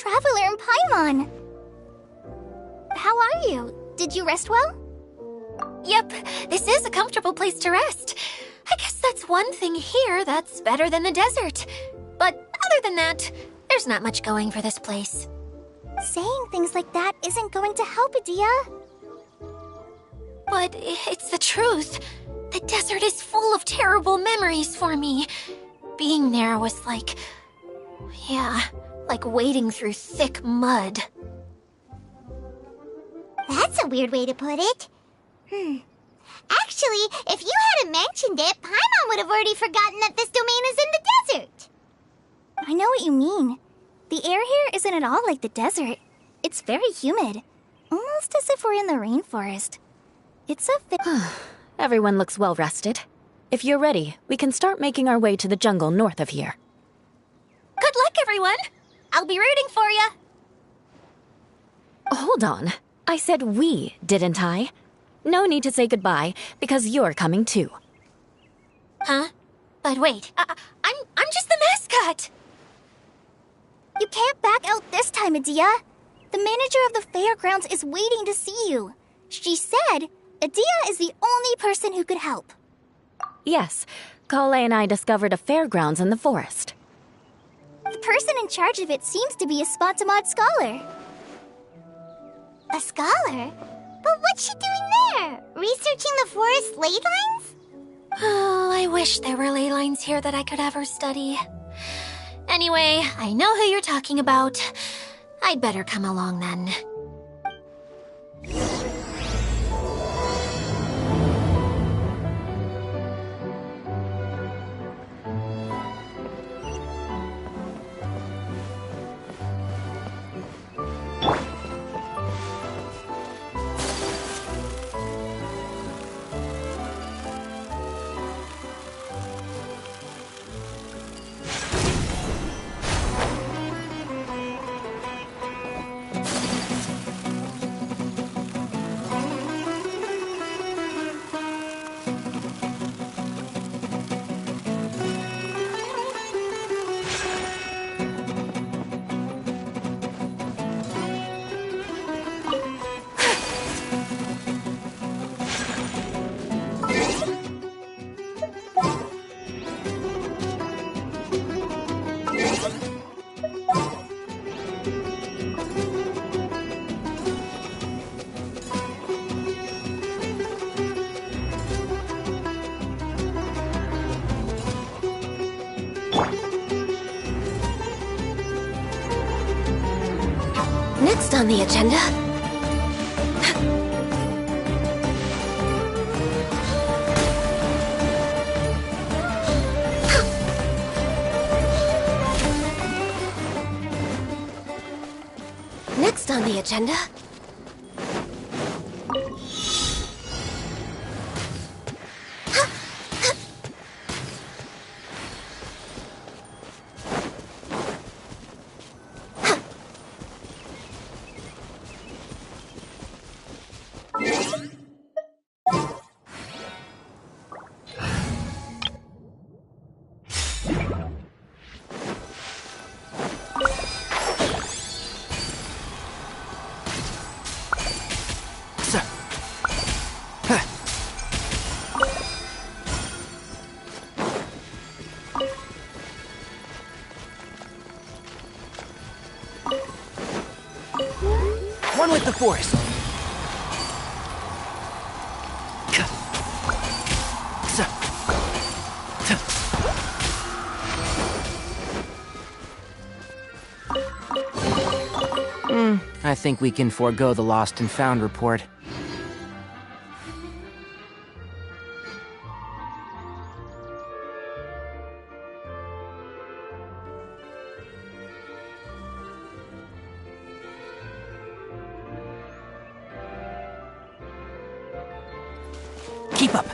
traveler in Paimon. How are you? Did you rest well? Yep, this is a comfortable place to rest. I guess that's one thing here that's better than the desert. But other than that, there's not much going for this place. Saying things like that isn't going to help, Adia. But it's the truth. The desert is full of terrible memories for me. Being there was like... yeah, like wading through thick mud. That's a weird way to put it. Actually, if you hadn't mentioned it, Paimon would have already forgotten that this domain is in the desert. I know what you mean. The air here isn't at all like the desert. It's very humid. Almost as if we're in the rainforest. It's a Everyone looks well rested. If you're ready, we can start making our way to the jungle north of here. Good luck, everyone! I'll be rooting for ya! Hold on. I said we, didn't I? No need to say goodbye, because you're coming too. Huh? But wait, I'm just the mascot! You can't back out this time, Adia. The manager of the fairgrounds is waiting to see you. She said Adia is the only person who could help. Yes, Kale and I discovered a fairgrounds in the forest. The person in charge of it seems to be a Spontamod scholar. A scholar? But what's she doing there? Researching the forest ley lines? Oh, I wish there were ley lines here that I could ever study. Anyway, I know who you're talking about. I'd better come along then. Next on the agenda... Next on the agenda... One with the forest. I think we can forego the lost and found report. Keep up.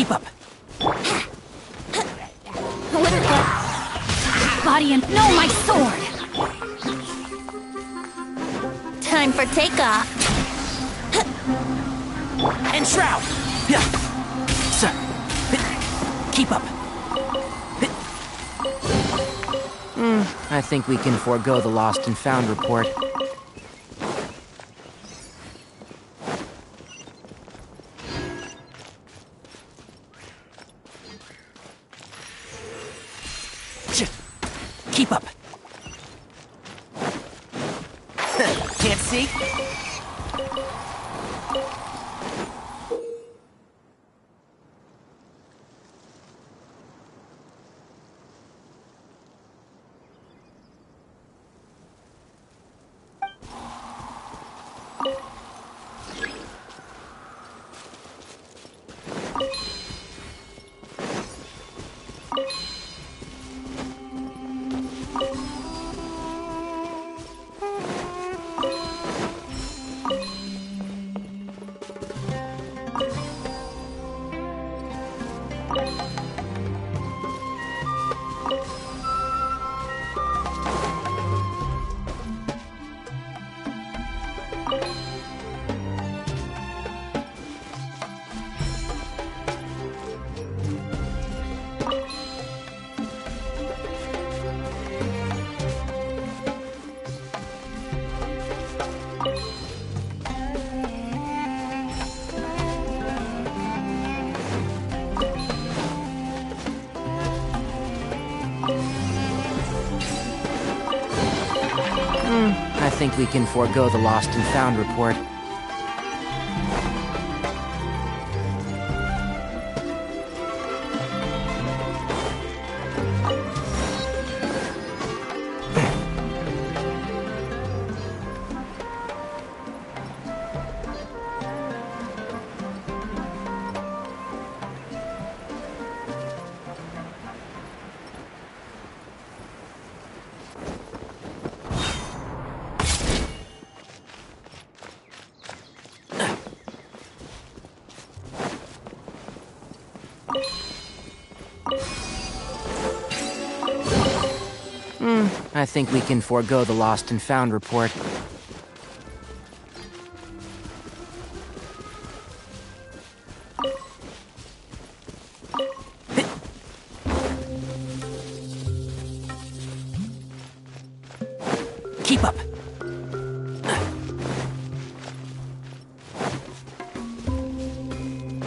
Keep up. Body and no, my sword! Time for takeoff. And shroud. Yeah. Sir. Keep up. I think we can forego the lost and found report. Keep up. Can't see? I think we can forego the lost and found report. I think we can forego the lost and found report. Keep up.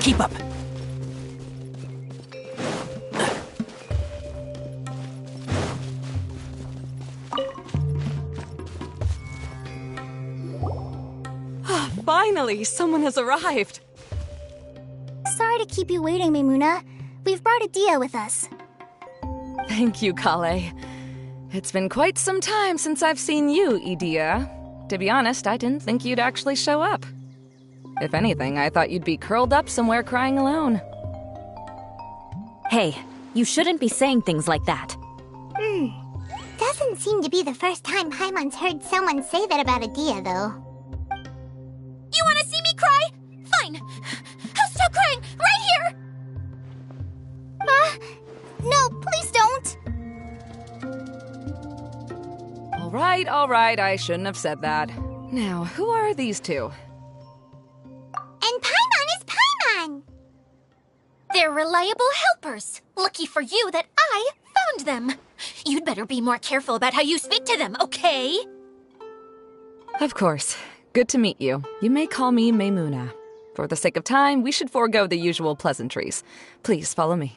Keep up. Finally, someone has arrived. Sorry to keep you waiting, Maimuna. We've brought Adia with us. Thank you, Kale. It's been quite some time since I've seen you, Idia. To be honest, I didn't think you'd actually show up. If anything, I thought you'd be curled up somewhere crying alone. Hey, you shouldn't be saying things like that. Doesn't seem to be the first time Paimon's heard someone say that about Adia, though. You want to see me cry? Fine. I'll stop crying right here. No, please don't! All right, I shouldn't have said that. Now, who are these two? And Paimon is Paimon! They're reliable helpers. Lucky for you that I found them. You'd better be more careful about how you speak to them, okay? Of course. Good to meet you. You may call me Maimuna. For the sake of time, we should forego the usual pleasantries. Please follow me.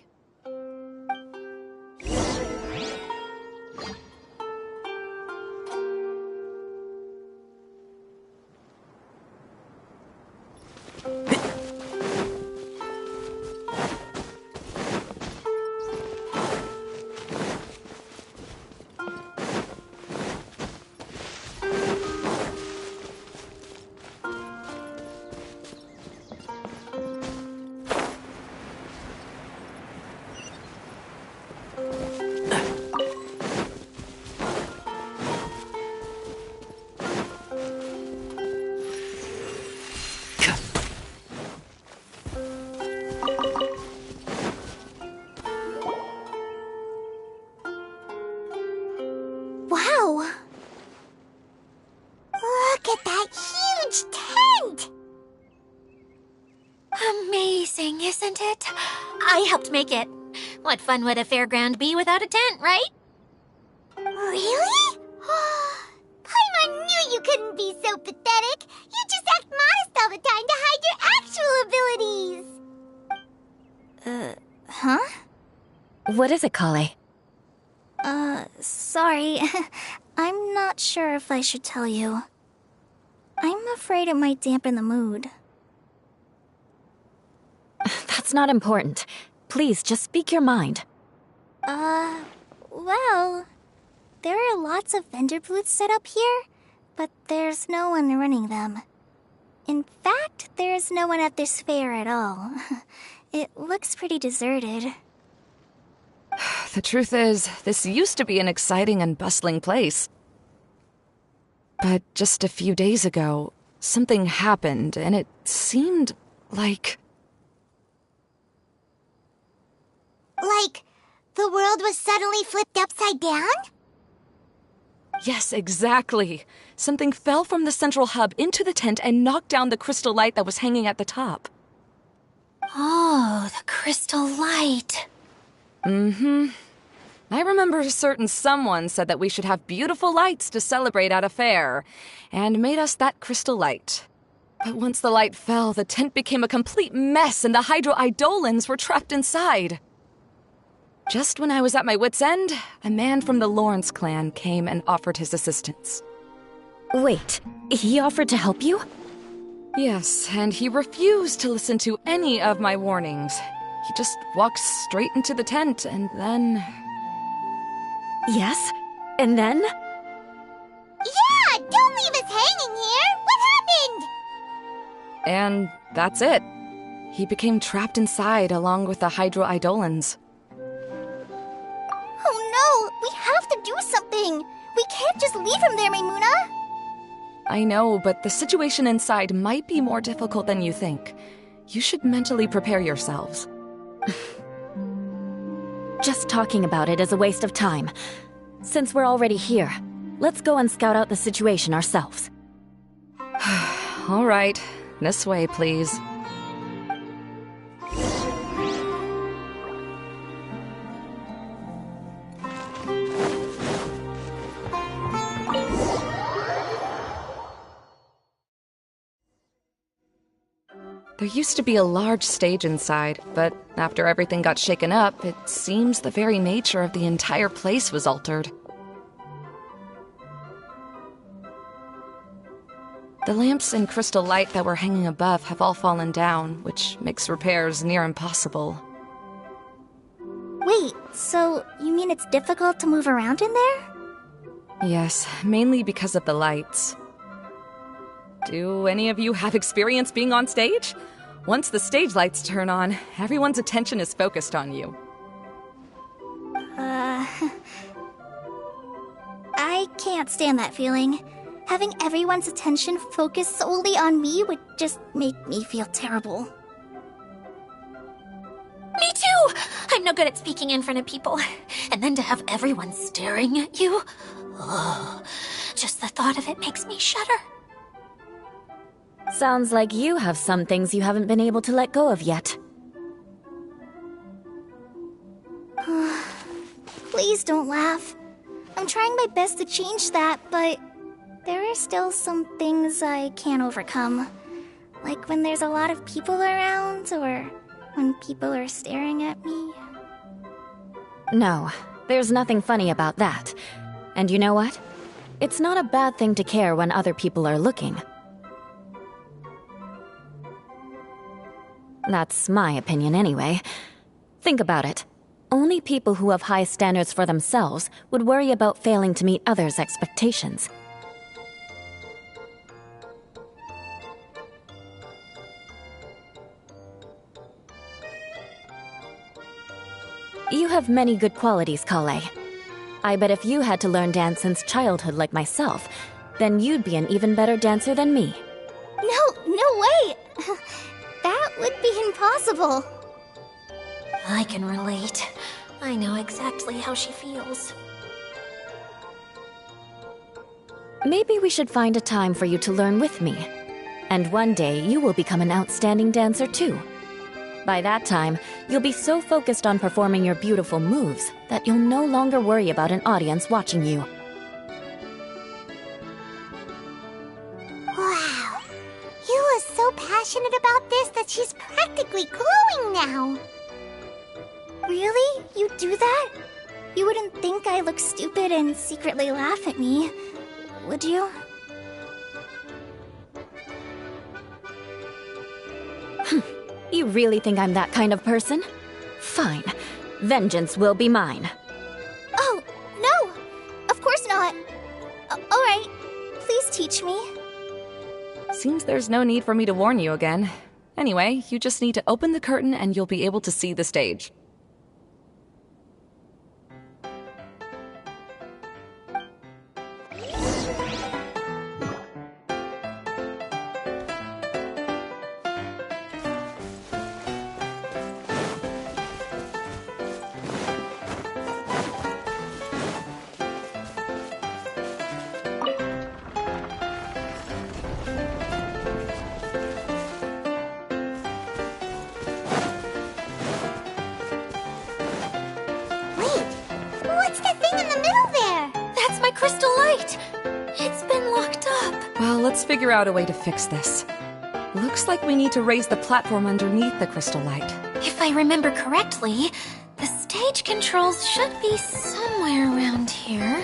I helped make it. What fun would a fairground be without a tent, right? Really? Paimon knew you couldn't be so pathetic. You just act modest all the time to hide your actual abilities. Huh? What is it, Kale? Sorry. I'm not sure if I should tell you. I'm afraid it might dampen the mood. That's not important. Please, just speak your mind. Well, there are lots of vendor booths set up here, but there's no one running them. In fact, there's no one at this fair at all. It looks pretty deserted. The truth is, this used to be an exciting and bustling place. But just a few days ago, something happened, and it seemed like... Like, the world was suddenly flipped upside down? Yes, exactly. Something fell from the central hub into the tent and knocked down the crystal light that was hanging at the top. Oh, the crystal light. Mm-hmm. I remember a certain someone said that we should have beautiful lights to celebrate at a fair, and made us that crystal light. But once the light fell, the tent became a complete mess and the Hydro-Eidolons were trapped inside. Just when I was at my wit's end, a man from the Lawrence clan came and offered his assistance. Wait, he offered to help you? Yes, and he refused to listen to any of my warnings. He just walked straight into the tent, and then... Yes? And then? Yeah! Don't leave us hanging here! What happened? And that's it. He became trapped inside along with the Hydro-Eidolons. Oh no! We have to do something! We can't just leave him there, Maimuna! I know, but the situation inside might be more difficult than you think. You should mentally prepare yourselves. Just talking about it is a waste of time. Since we're already here, let's go and scout out the situation ourselves. All right. This way, please. There used to be a large stage inside, but after everything got shaken up, it seems the very nature of the entire place was altered. The lamps and crystal light that were hanging above have all fallen down, which makes repairs near impossible. Wait, so you mean it's difficult to move around in there? Yes, mainly because of the lights. Do any of you have experience being on stage? Once the stage lights turn on, everyone's attention is focused on you. I can't stand that feeling. Having everyone's attention focused solely on me would just make me feel terrible. Me too! I'm no good at speaking in front of people. And then to have everyone staring at you? Oh, just the thought of it makes me shudder. Sounds like you have some things you haven't been able to let go of yet. Please don't laugh. I'm trying my best to change that, but there are still some things I can't overcome. Like when there's a lot of people around, or when people are staring at me. No, there's nothing funny about that. And you know what? It's not a bad thing to care when other people are looking. That's my opinion anyway. Think about it. Only people who have high standards for themselves would worry about failing to meet others' expectations. You have many good qualities, Kale. I bet if you had to learn dance since childhood like myself, then you'd be an even better dancer than me. No way! That would be impossible. I can relate. I know exactly how she feels. Maybe we should find a time for you to learn with me. And one day you will become an outstanding dancer too. By that time, you'll be so focused on performing your beautiful moves that you'll no longer worry about an audience watching you. Wow. Eula's so passionate about this that she's practically glowing now. Really? You do that? You wouldn't think I look stupid and secretly laugh at me, would you? You really think I'm that kind of person? Fine. Vengeance will be mine. Oh, no! Of course not. Alright, please teach me. Seems there's no need for me to warn you again. Anyway, you just need to open the curtain and you'll be able to see the stage. What's that thing in the middle there? That's my crystal light! It's been locked up. Well, let's figure out a way to fix this. Looks like we need to raise the platform underneath the crystal light. If I remember correctly, the stage controls should be somewhere around here.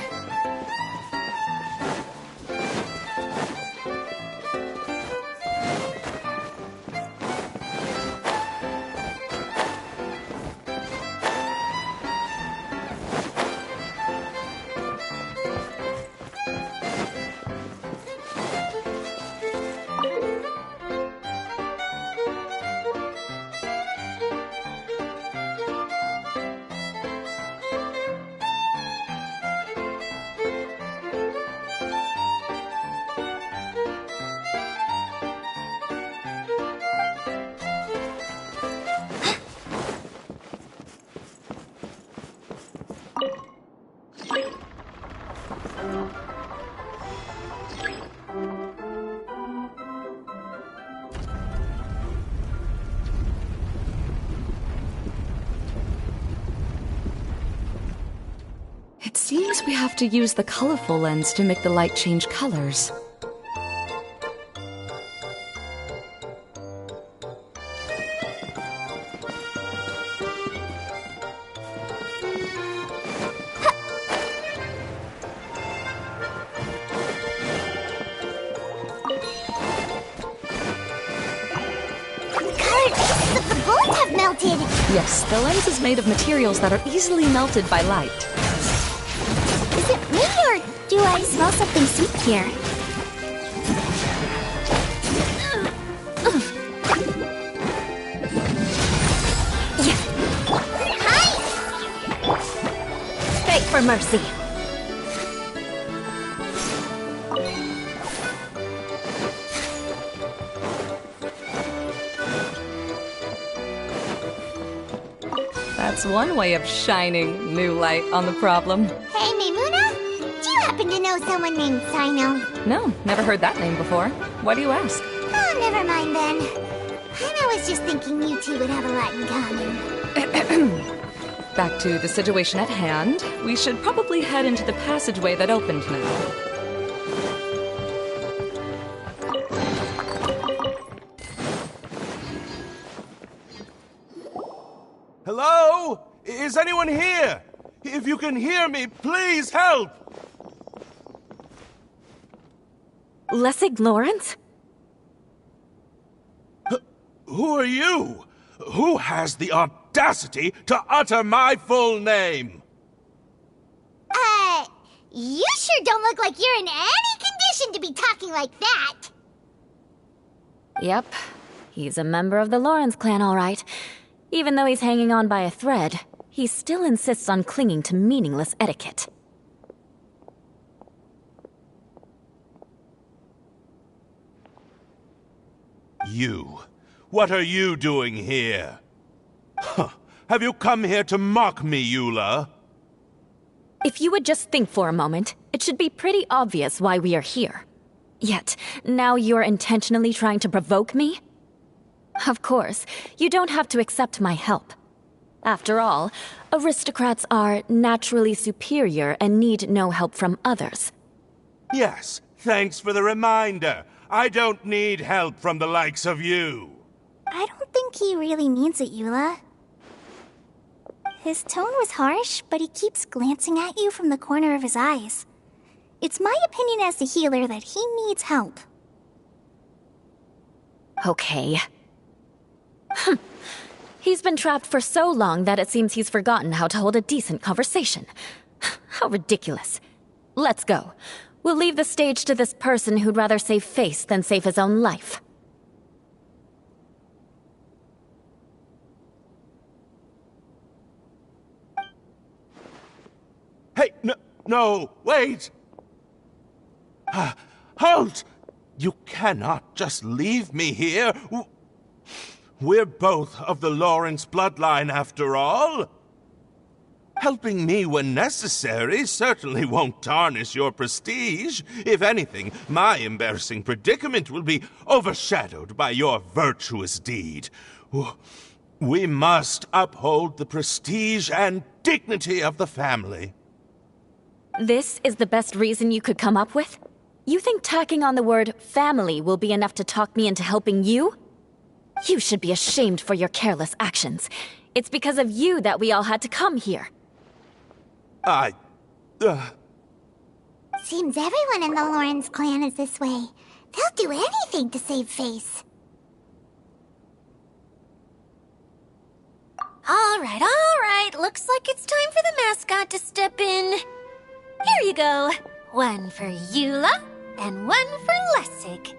It seems we have to use the colorful lens to make the light change colors. Melted. Yes, the lens is made of materials that are easily melted by light. Is it me or do I smell something sweet here? Hi! Beg for mercy. That's one way of shining new light on the problem. Hey, Maimuna? Do you happen to know someone named Sino? No, never heard that name before. Why do you ask? Oh, never mind then. I was just thinking you two would have a lot in common. Back to the situation at hand. We should probably head into the passageway that opened now. Hello? Is anyone here? If you can hear me, please help! Lessig Lawrence? Who are you? Who has the audacity to utter my full name? You sure don't look like you're in any condition to be talking like that. Yep. He's a member of the Lawrence clan, all right. Even though he's hanging on by a thread, he still insists on clinging to meaningless etiquette. You. What are you doing here? Huh. Have you come here to mock me, Eula? If you would just think for a moment, it should be pretty obvious why we are here. Yet, now you're intentionally trying to provoke me? Of course, you don't have to accept my help. After all, aristocrats are naturally superior and need no help from others. Yes, thanks for the reminder. I don't need help from the likes of you. I don't think he really means it, Eula. His tone was harsh, but he keeps glancing at you from the corner of his eyes. It's my opinion as the healer that he needs help. Okay. He's been trapped for so long that it seems he's forgotten how to hold a decent conversation. How ridiculous. Let's go. We'll leave the stage to this person who'd rather save face than save his own life. Hey, no, wait! Halt! You cannot just leave me here. We're both of the Lawrence bloodline, after all. Helping me when necessary certainly won't tarnish your prestige. If anything, my embarrassing predicament will be overshadowed by your virtuous deed. We must uphold the prestige and dignity of the family. This is the best reason you could come up with? You think tacking on the word family will be enough to talk me into helping you? You should be ashamed for your careless actions. It's because of you that we all had to come here. Seems everyone in the Lawrence clan is this way. They'll do anything to save face. All right. Looks like it's time for the mascot to step in. Here you go. One for Eula, and one for Lessig.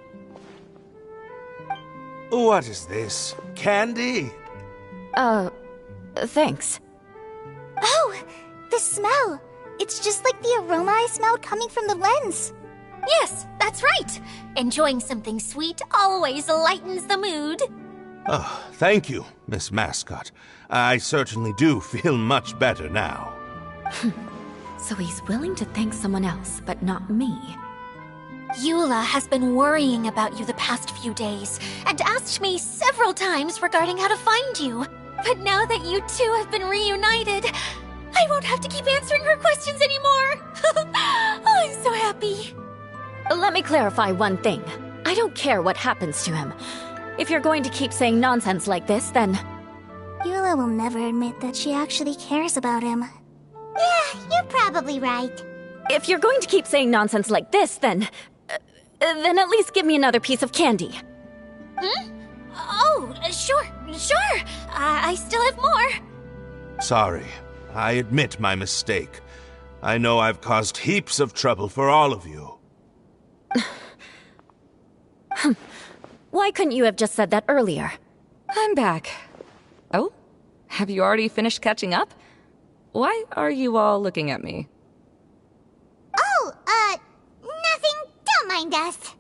What is this? Candy? Thanks. Oh, the smell! It's just like the aroma I smelled coming from the lens. Yes, that's right. Enjoying something sweet always lightens the mood. Oh, thank you, Miss Mascot. I certainly do feel much better now. So he's willing to thank someone else, but not me. Eula has been worrying about you the past few days, and asked me several times regarding how to find you. But now that you two have been reunited, I won't have to keep answering her questions anymore. Oh, I'm so happy. Let me clarify one thing. I don't care what happens to him. If you're going to keep saying nonsense like this, then... Eula will never admit that she actually cares about him. Yeah, you're probably right. If you're going to keep saying nonsense like this, then at least give me another piece of candy. Oh, sure. I still have more. Sorry. I admit my mistake. I know I've caused heaps of trouble for all of you. Why couldn't you have just said that earlier? I'm back. Oh? Have you already finished catching up? Why are you all looking at me? Oh, nothing. Don't mind us.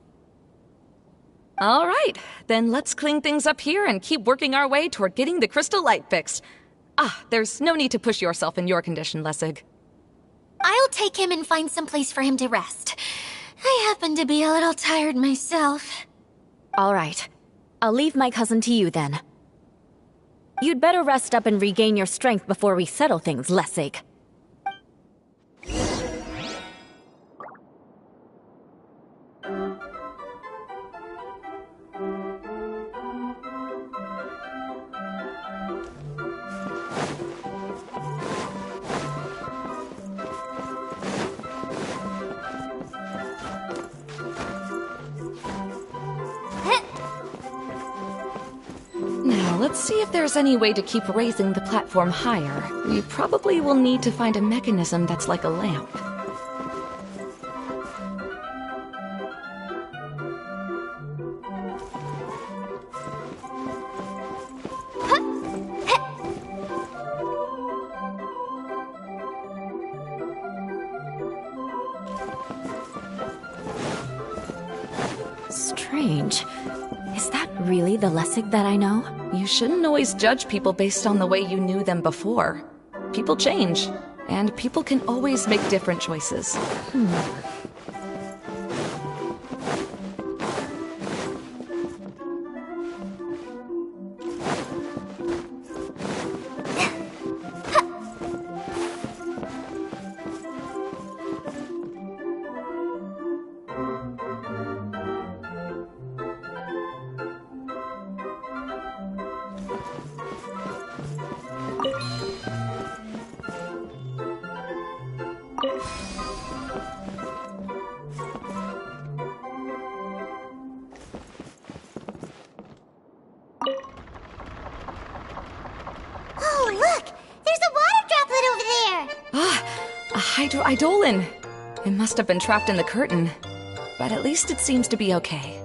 All right, then let's clean things up here and keep working our way toward getting the crystal light fixed. There's no need to push yourself in your condition, Lessig. I'll take him and find some place for him to rest. I happen to be a little tired myself. All right. I'll leave my cousin to you then. You'd better rest up and regain your strength before we settle things, Lessig. Now, let's see if there's any way to keep raising the platform higher. We probably will need to find a mechanism that's like a lamp. Strange. Is that really the Lessig that I know? You shouldn't always judge people based on the way you knew them before. People change, and people can always make different choices. Eidolon! It must have been trapped in the curtain. But at least it seems to be okay.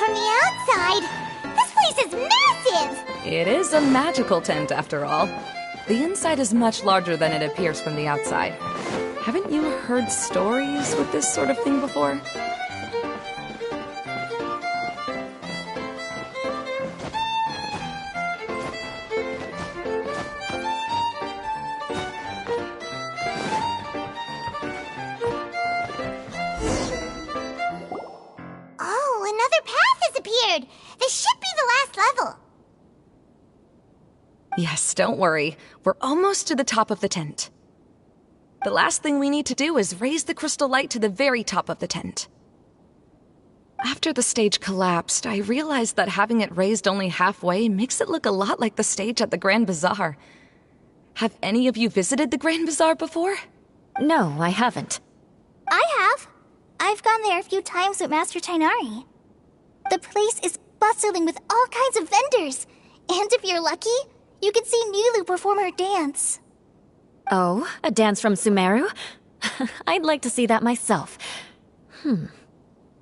from the outside. This place is massive! It is a magical tent, after all. The inside is much larger than it appears from the outside. Haven't you heard stories with this sort of thing before? Oh, another path has appeared! This should be the last level. Yes, don't worry. We're almost to the top of the tent. The last thing we need to do is raise the crystal light to the very top of the tent. After the stage collapsed, I realized that having it raised only halfway makes it look a lot like the stage at the Grand Bazaar. Have any of you visited the Grand Bazaar before? No, I haven't. I have. I've gone there a few times with Master Tainari. The place is bustling with all kinds of vendors. And if you're lucky, you can see Nilu perform her dance. Oh, a dance from Sumeru? I'd like to see that myself.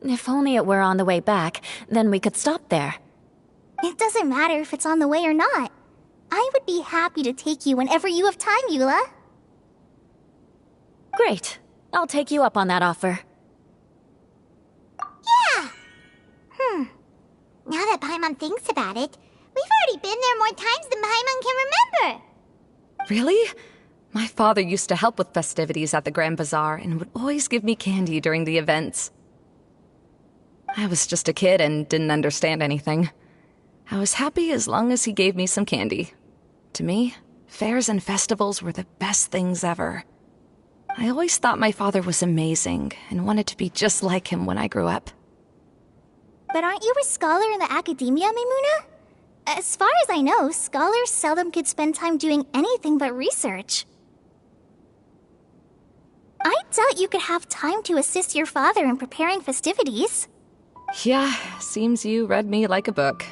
If only it were on the way back, then we could stop there. It doesn't matter if it's on the way or not. I would be happy to take you whenever you have time, Eula. Great. I'll take you up on that offer. Yeah! Now that Paimon thinks about it, we've already been there more times than Paimon can remember. Really? My father used to help with festivities at the Grand Bazaar and would always give me candy during the events. I was just a kid and didn't understand anything. I was happy as long as he gave me some candy. To me, fairs and festivals were the best things ever. I always thought my father was amazing and wanted to be just like him when I grew up. But aren't you a scholar in the academia, Maimuna? As far as I know, scholars seldom could spend time doing anything but research. I doubt you could have time to assist your father in preparing festivities. Yeah, seems you read me like a book.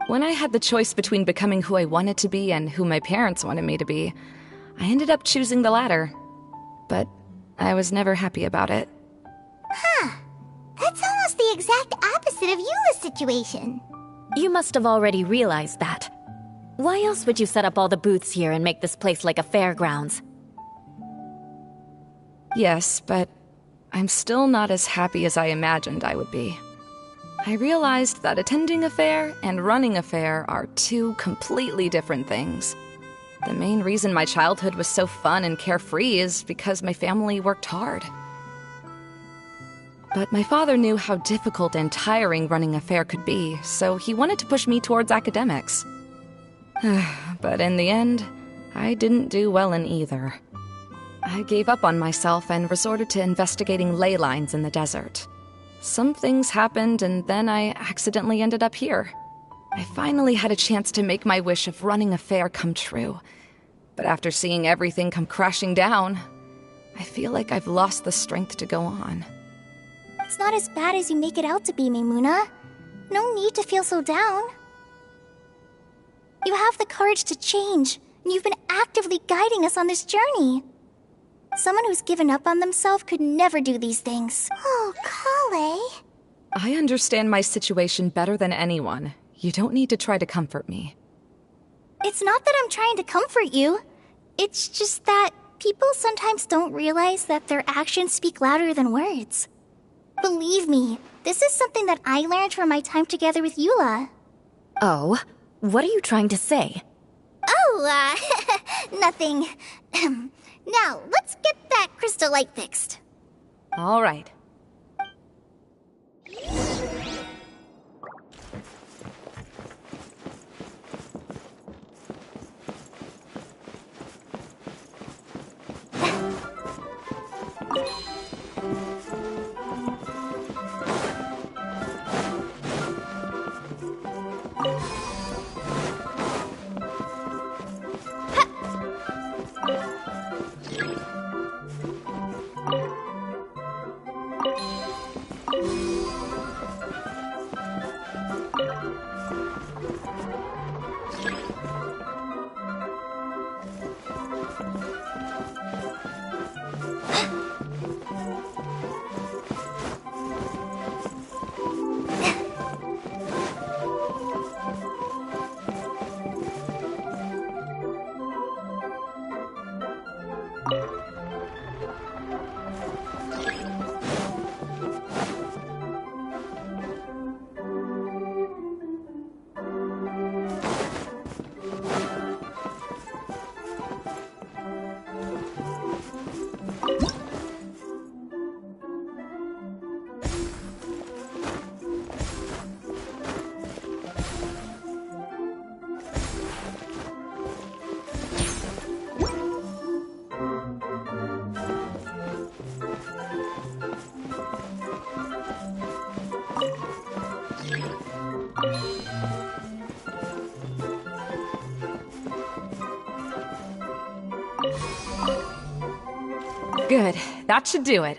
When I had the choice between becoming who I wanted to be and who my parents wanted me to be, I ended up choosing the latter. But I was never happy about it. That's almost the exact opposite of Eula's situation. You must have already realized that. Why else would you set up all the booths here and make this place like a fairgrounds? Yes, but I'm still not as happy as I imagined I would be. I realized that attending a fair and running a fair are two completely different things. The main reason my childhood was so fun and carefree is because my family worked hard. But my father knew how difficult and tiring running a fair could be, so he wanted to push me towards academics. But in the end, I didn't do well in either. I gave up on myself and resorted to investigating ley lines in the desert. Some things happened, and then I accidentally ended up here. I finally had a chance to make my wish of running a fair come true. But after seeing everything come crashing down, I feel like I've lost the strength to go on. It's not as bad as you make it out to be, Maimuna. No need to feel so down. You have the courage to change, and you've been actively guiding us on this journey. Someone who's given up on themselves could never do these things. Oh, Kale. I understand my situation better than anyone. You don't need to try to comfort me. It's not that I'm trying to comfort you. It's just that people sometimes don't realize that their actions speak louder than words. Believe me, this is something that I learned from my time together with Eula. Oh, what are you trying to say? Oh, nothing. Now, let's get that crystal light fixed. All right. Good. That should do it.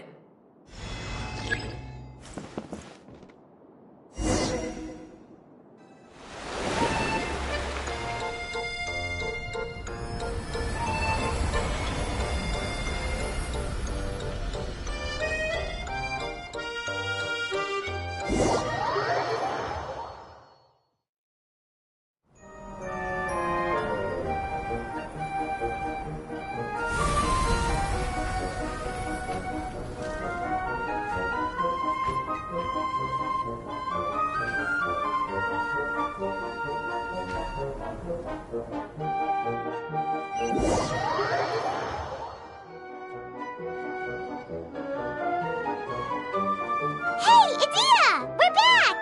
Hey, Edea! We're back!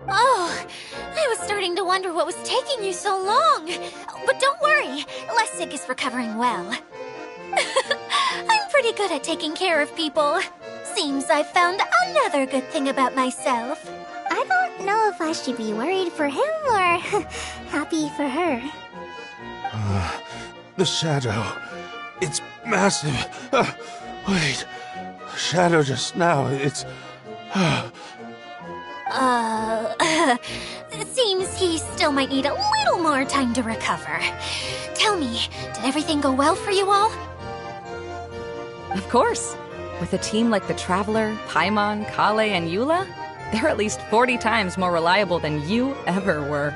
Oh, I was starting to wonder what was taking you so long. But don't worry, Lessig is recovering well. I'm pretty good at taking care of people. Seems I've found another good thing about myself. I don't know if I should be worried for him or happy for her. The shadow. It's massive. Wait. The shadow just now. It's... It seems he still might need a little more time to recover. Tell me, did everything go well for you all? Of course. With a team like the Traveler, Paimon, Kale, and Eula, they're at least 40 times more reliable than you ever were.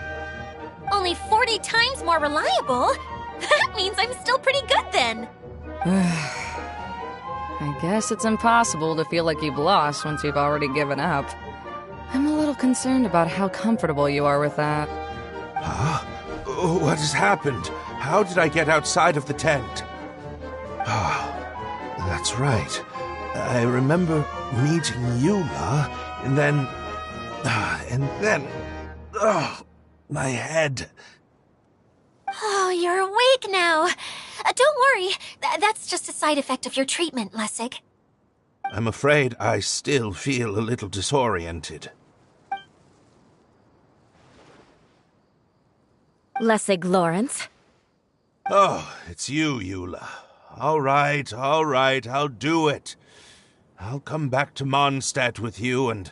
Only 40 times more reliable? That means I'm still pretty good then. I guess it's impossible to feel like you've lost once you've already given up. I'm a little concerned about how comfortable you are with that. Huh? What has happened? How did I get outside of the tent? That's right. I remember meeting Eula, and then... my head. Oh, you're awake now. Don't worry, that's just a side effect of your treatment, Lessig. I'm afraid I still feel a little disoriented. Lessig Lawrence. Oh, it's you, Eula. All right, I'll do it. I'll come back to Mondstadt with you and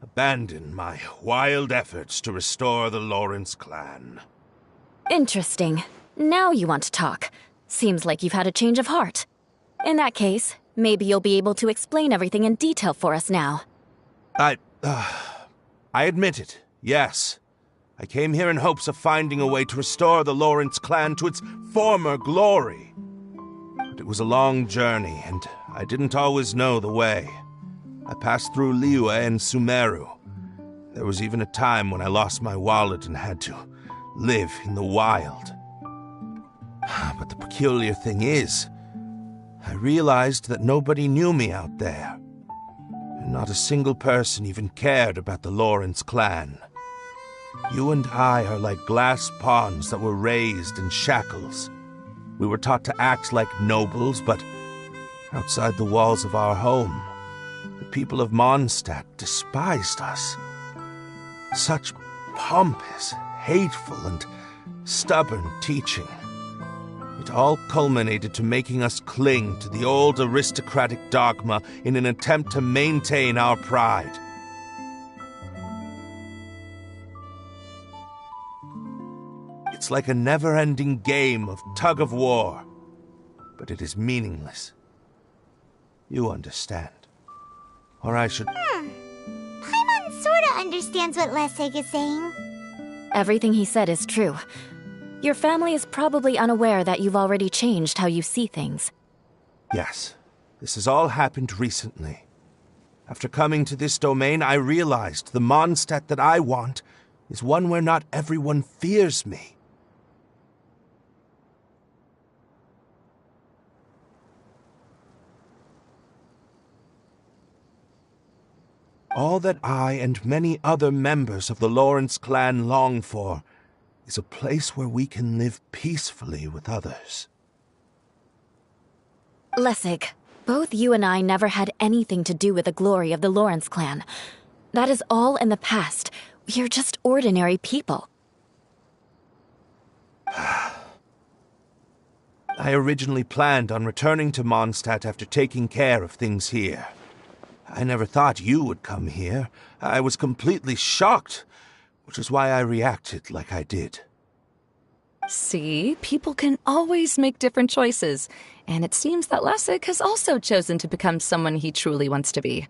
abandon my wild efforts to restore the Lawrence clan. Interesting. Now you want to talk. Seems like you've had a change of heart. In that case, maybe you'll be able to explain everything in detail for us now. I admit it, yes. I came here in hopes of finding a way to restore the Lawrence clan to its former glory. But it was a long journey, and I didn't always know the way. I passed through Liyue and Sumeru. There was even a time when I lost my wallet and had to live in the wild. But the peculiar thing is, I realized that nobody knew me out there. And not a single person even cared about the Lawrence clan. You and I are like glass pawns that were raised in shackles. We were taught to act like nobles, but outside the walls of our home, the people of Mondstadt despised us. Such pompous, hateful, and stubborn teaching. It all culminated to making us cling to the old aristocratic dogma in an attempt to maintain our pride. It's like a never-ending game of tug-of-war, but it is meaningless. You understand. Or I should... Paimon sorta understands what Lessig is saying. Everything he said is true. Your family is probably unaware that you've already changed how you see things. Yes, this has all happened recently. After coming to this domain, I realized the Mondstadt that I want is one where not everyone fears me. All that I and many other members of the Lawrence clan long for is a place where we can live peacefully with others. Lessig, both you and I never had anything to do with the glory of the Lawrence clan. That is all in the past. We are just ordinary people. I originally planned on returning to Mondstadt after taking care of things here. I never thought you would come here. I was completely shocked, which is why I reacted like I did. See, people can always make different choices, and it seems that Lessig has also chosen to become someone he truly wants to be.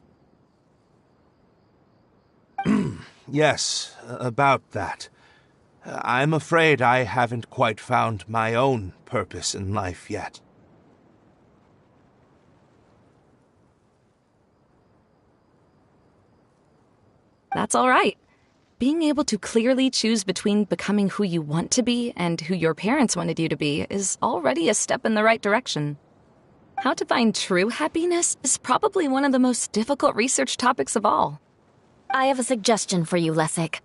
Yes, about that. I'm afraid I haven't quite found my own purpose in life yet. That's all right. Being able to clearly choose between becoming who you want to be and who your parents wanted you to be is already a step in the right direction. How to find true happiness is probably one of the most difficult research topics of all. I have a suggestion for you, Lessig.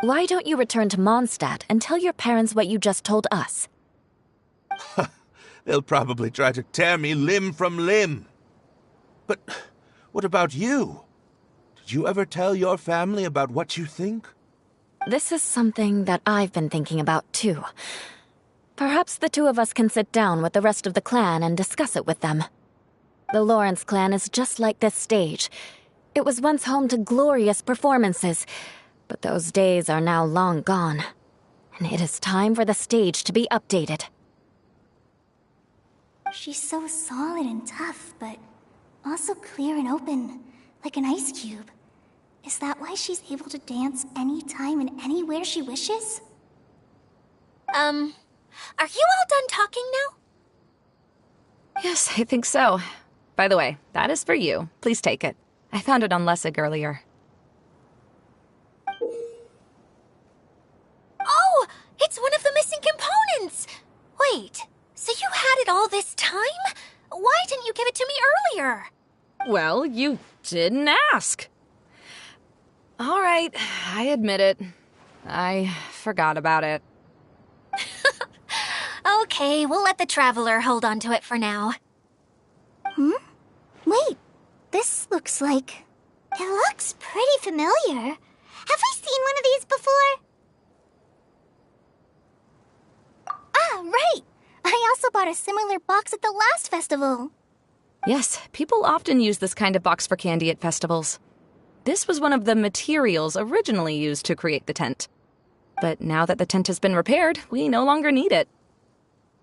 Why don't you return to Mondstadt and tell your parents what you just told us? They'll probably try to tear me limb from limb. But what about you? Did you ever tell your family about what you think? This is something that I've been thinking about, too. Perhaps the two of us can sit down with the rest of the clan and discuss it with them. The Lawrence clan is just like this stage. It was once home to glorious performances, but those days are now long gone. And it is time for the stage to be updated. She's so solid and tough, but also clear and open, like an ice cube. Is that why she's able to dance anytime and anywhere she wishes? Are you all done talking now? Yes, I think so. By the way, that is for you. Please take it. I found it on Lessig earlier. Oh, it's one of the missing components! Wait, so you had it all this time? Why didn't you give it to me earlier? Well, you didn't ask. All right, I admit it. I forgot about it. Okay, we'll let the Traveler hold on to it for now. Wait, this looks like... It looks pretty familiar. Have I seen one of these before? Ah, right! I also bought a similar box at the last festival. Yes, people often use this kind of box for candy at festivals. This was one of the materials originally used to create the tent. But now that the tent has been repaired, we no longer need it.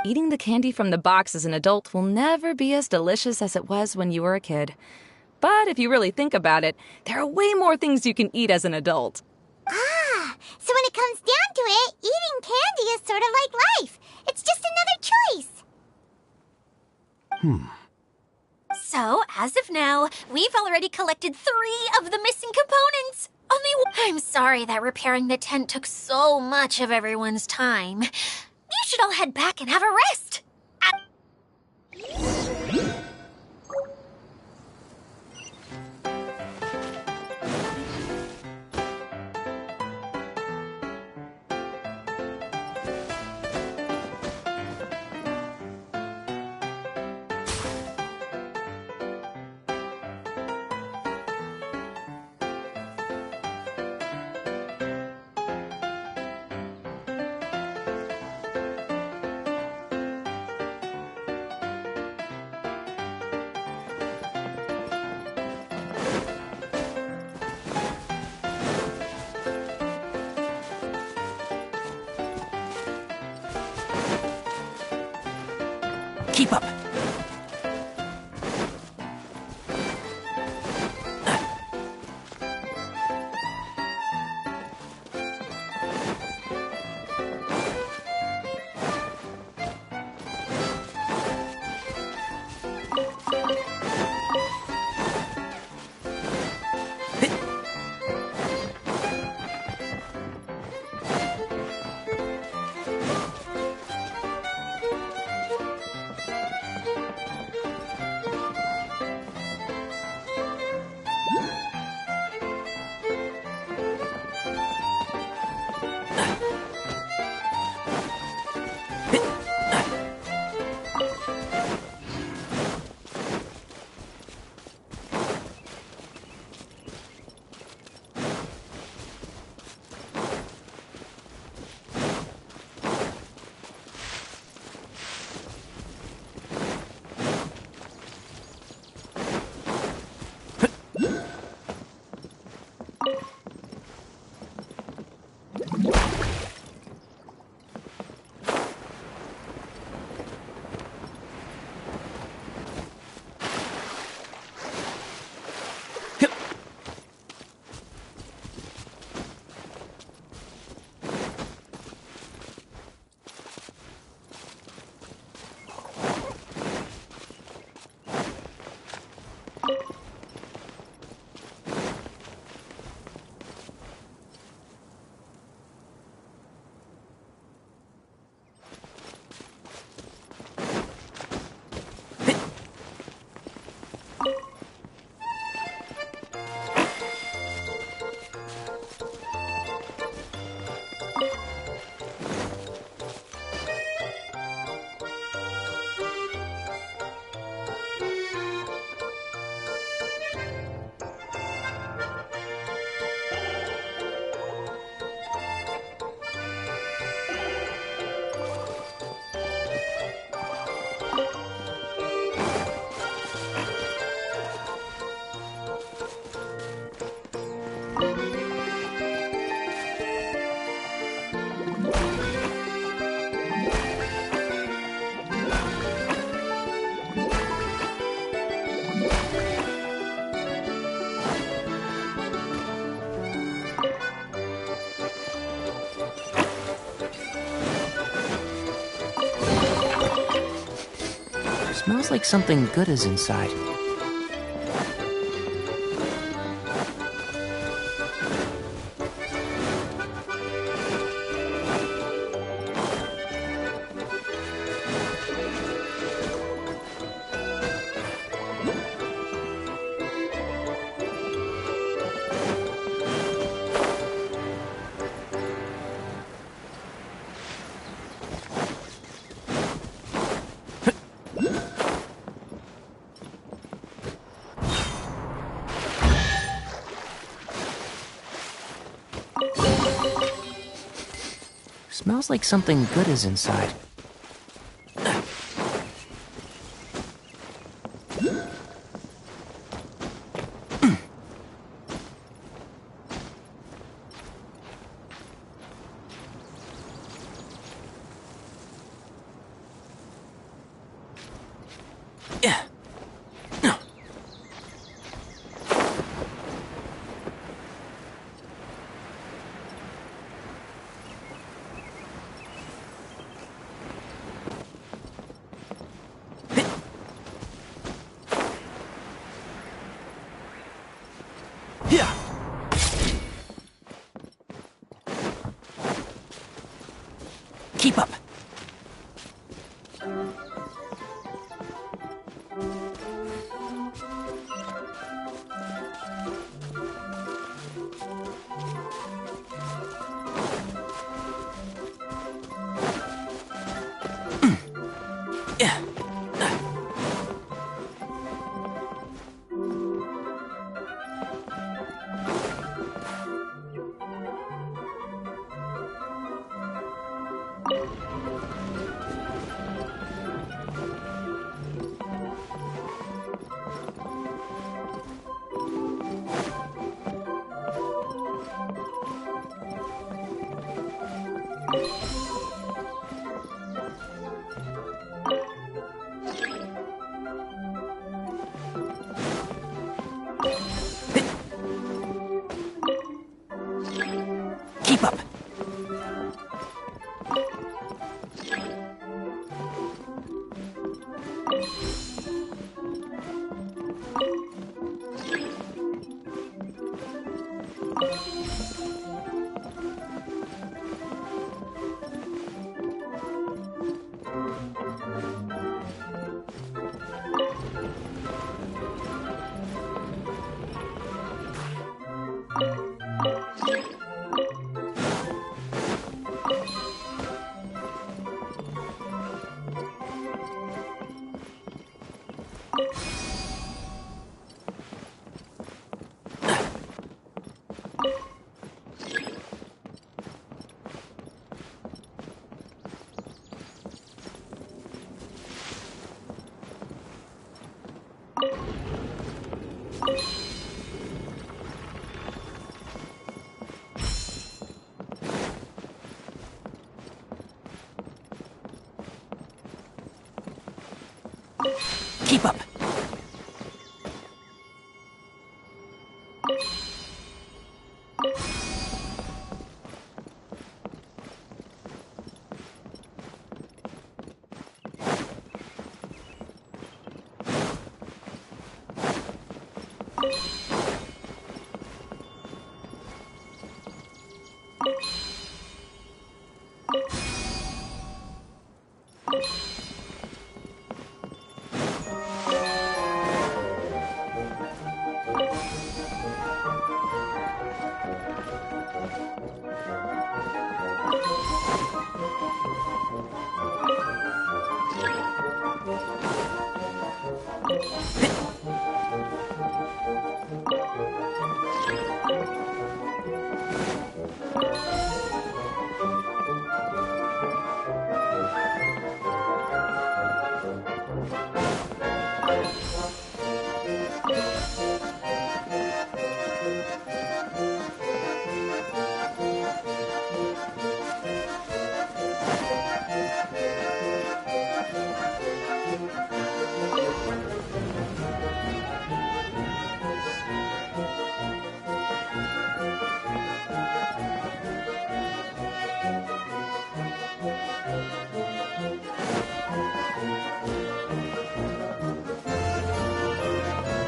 Eating the candy from the box as an adult will never be as delicious as it was when you were a kid. But if you really think about it, there are way more things you can eat as an adult. Ah, so when it comes down to it, eating candy is sort of like life. It's just another choice. So, as of now, we've already collected 3 of the missing components. I'm sorry that repairing the tent took so much of everyone's time. You should all head back and have a rest. Keep up! Smells like something good is inside. Smells like something good is inside. Keep up. Keep up. Keep up.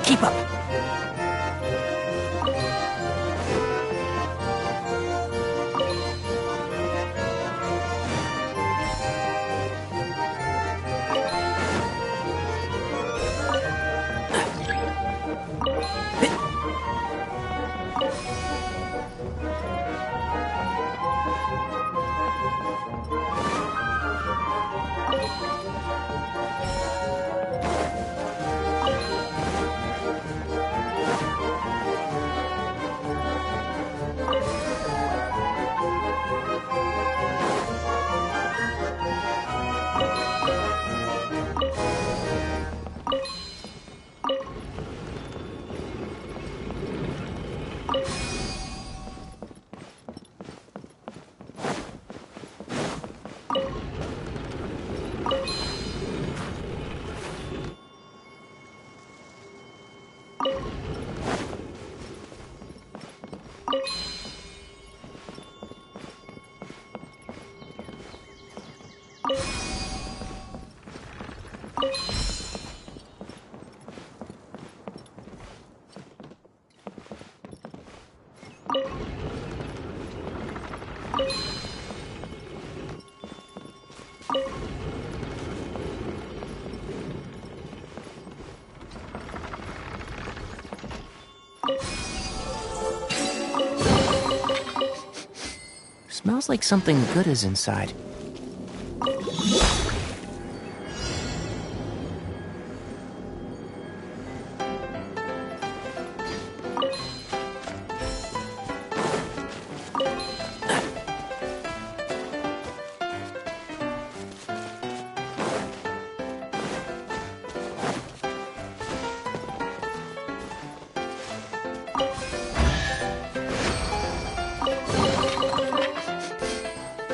Keep up. Smells like something good is inside.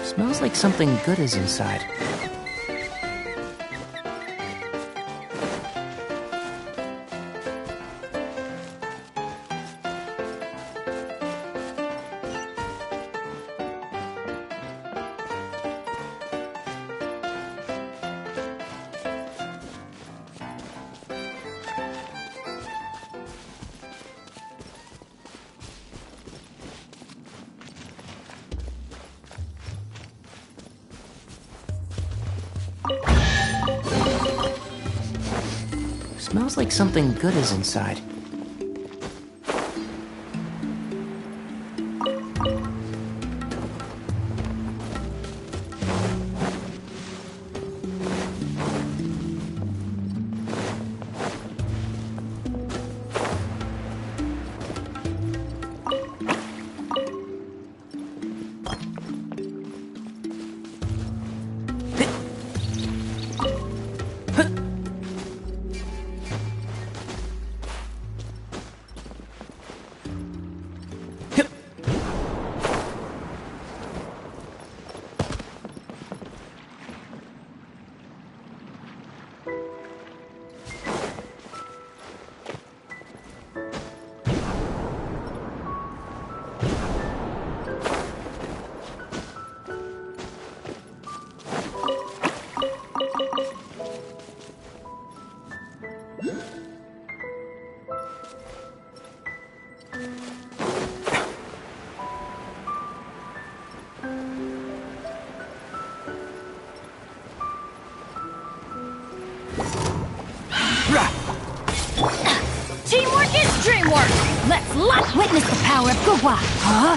Smells like something good is inside. Smells like something good is inside. Teamwork is dreamwork! Let's witness the power of Gugwa! Huh?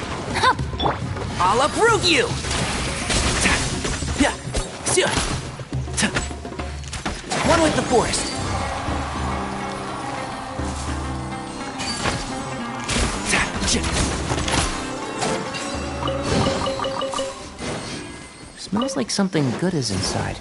I'll uproot you! One with the forest. Smells like something good is inside.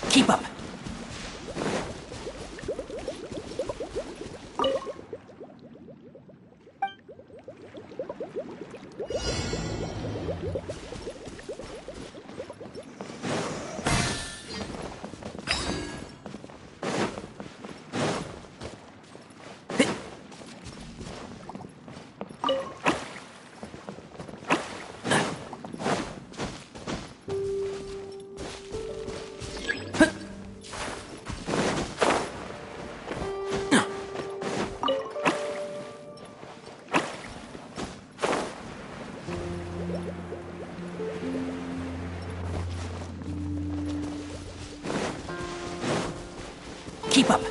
Keep up. Keep up.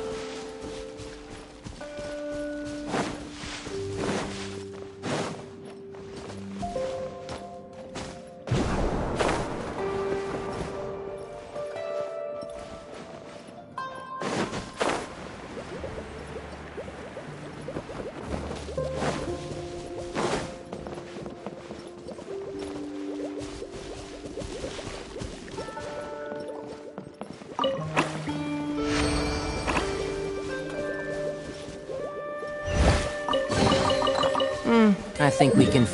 I think we can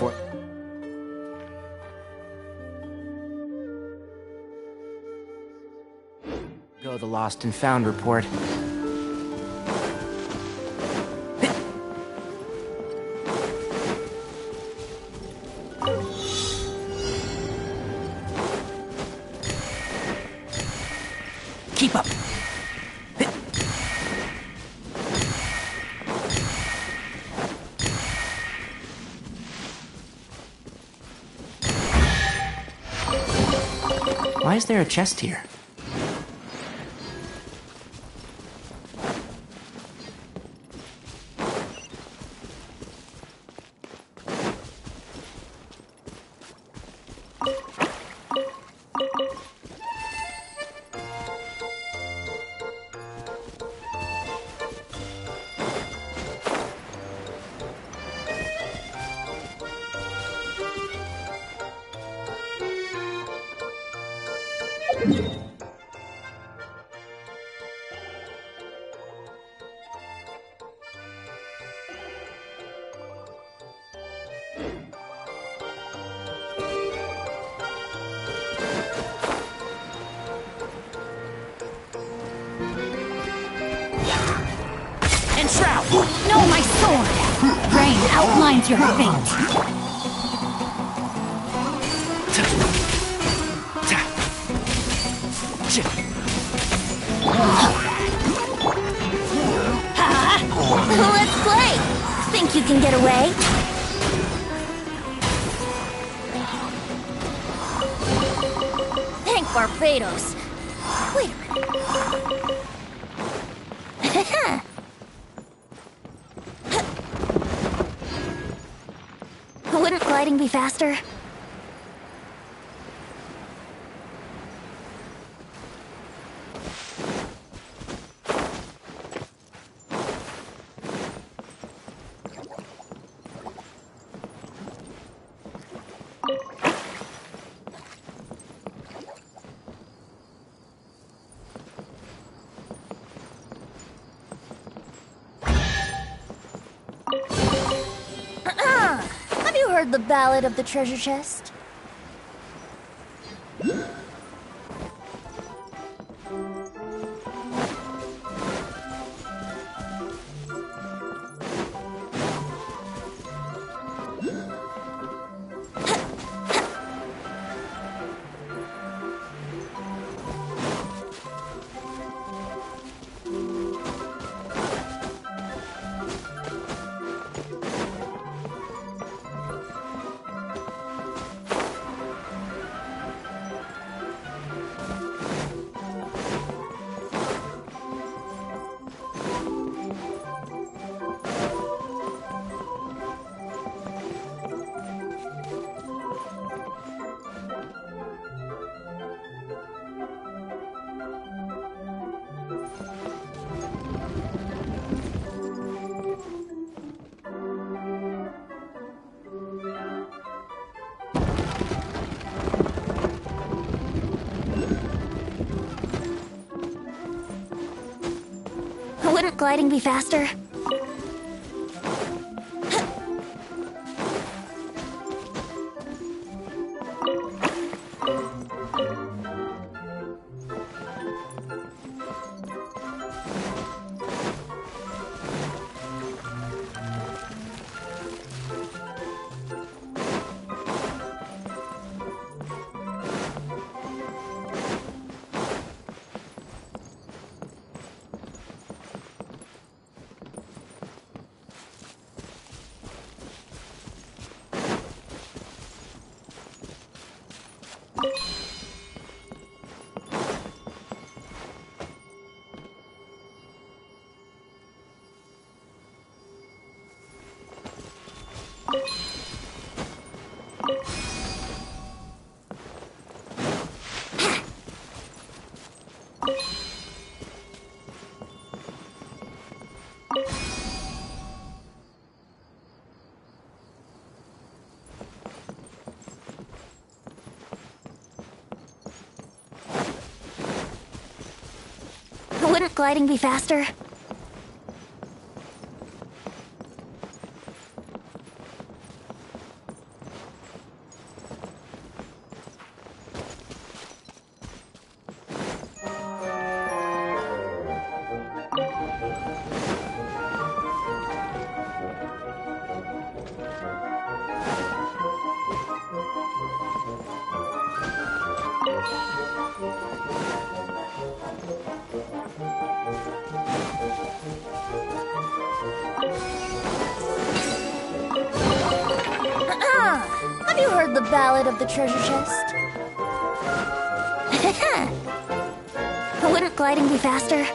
go the lost and found report. Keep up. Why is there a chest here? Enshroud! No, my sword! Rain outlines your fate. Let's play! Think you can get away? Thank Barbados. Wait a minute. Wouldn't gliding be faster? Have you heard the Ballad of the Treasure Chest? Wouldn't gliding be faster? Wouldn't gliding be faster? Have you heard the ballad of the treasure chest? Wouldn't gliding be faster?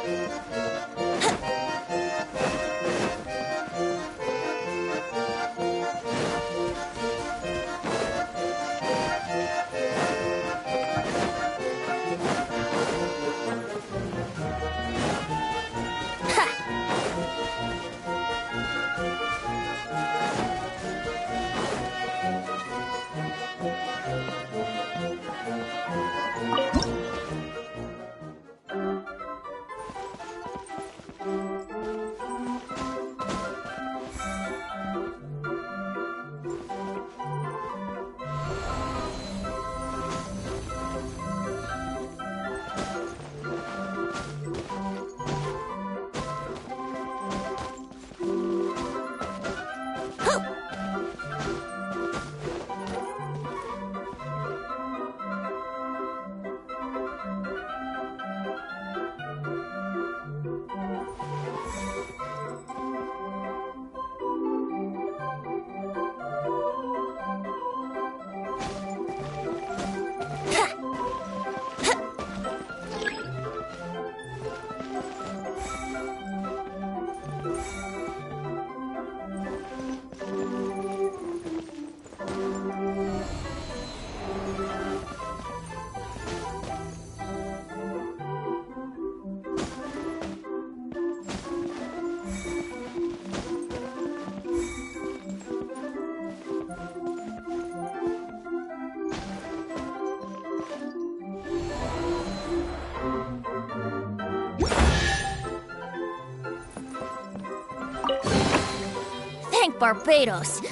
Thank Barbados.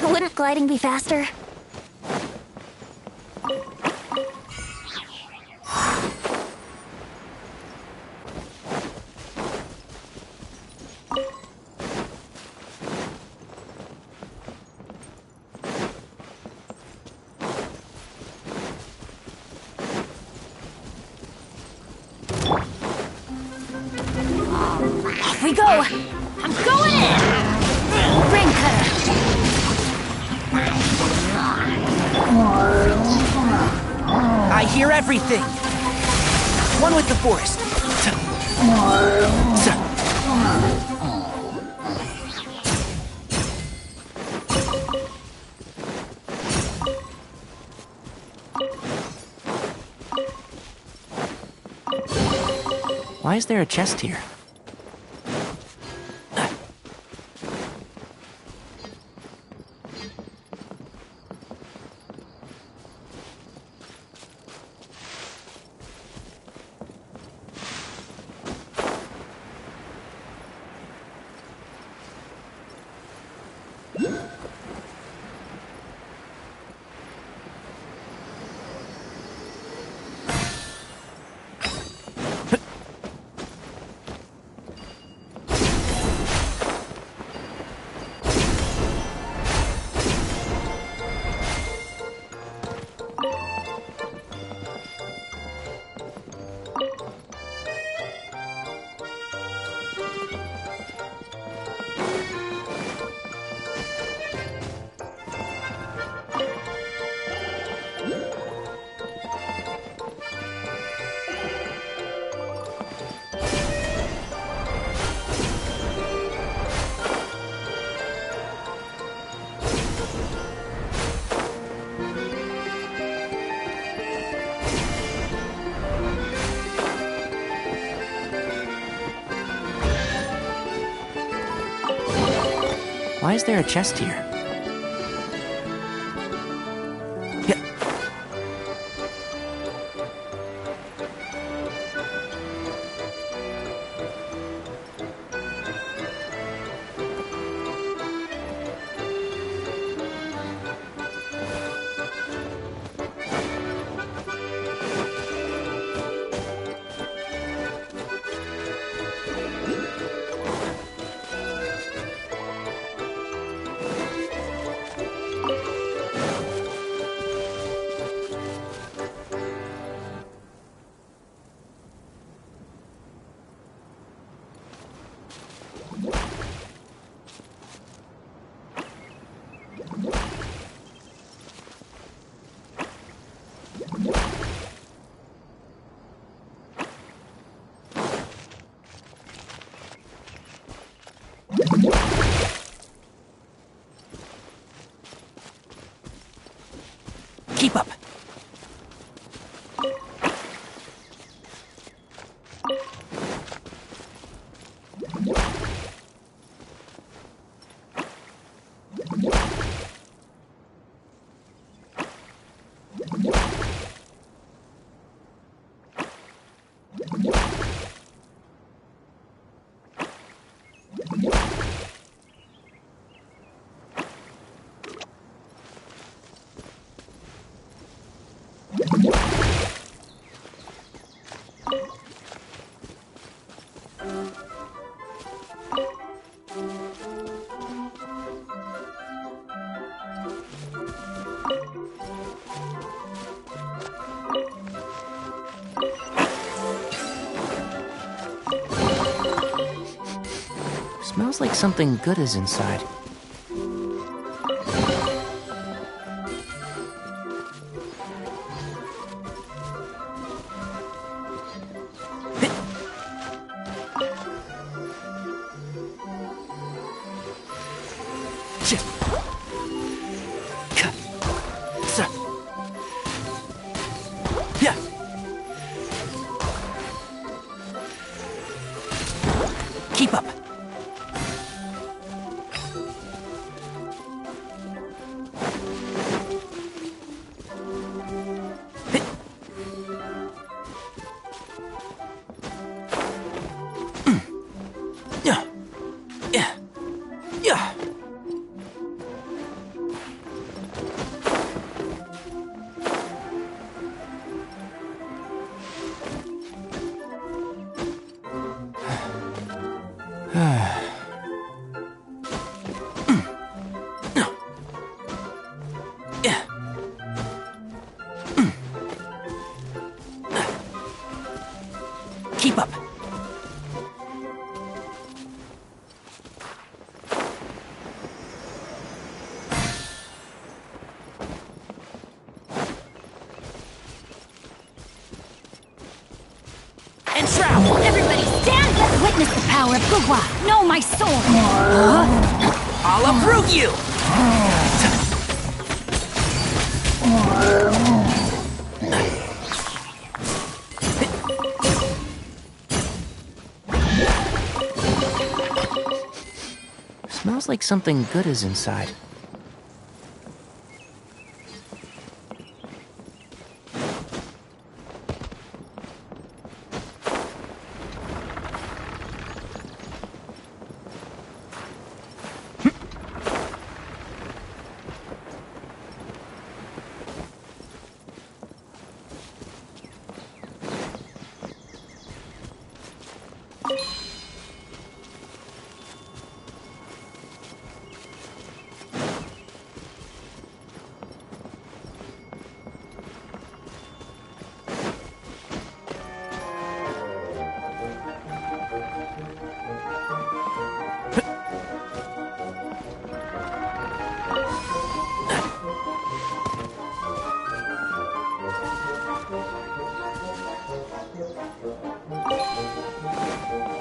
Wouldn't gliding be faster? Off we go! I'm going in! Ring cutter! I hear everything! One with the forest. Why is there a chest here? Why is there a chest here? Yeah. Keep up. Smells like something good is inside. Keep up. Keep up. And shroud! Everybody stand! Let's witness the power of Gugwa! Know my sword! I'll uproot you! Smells like something good is inside.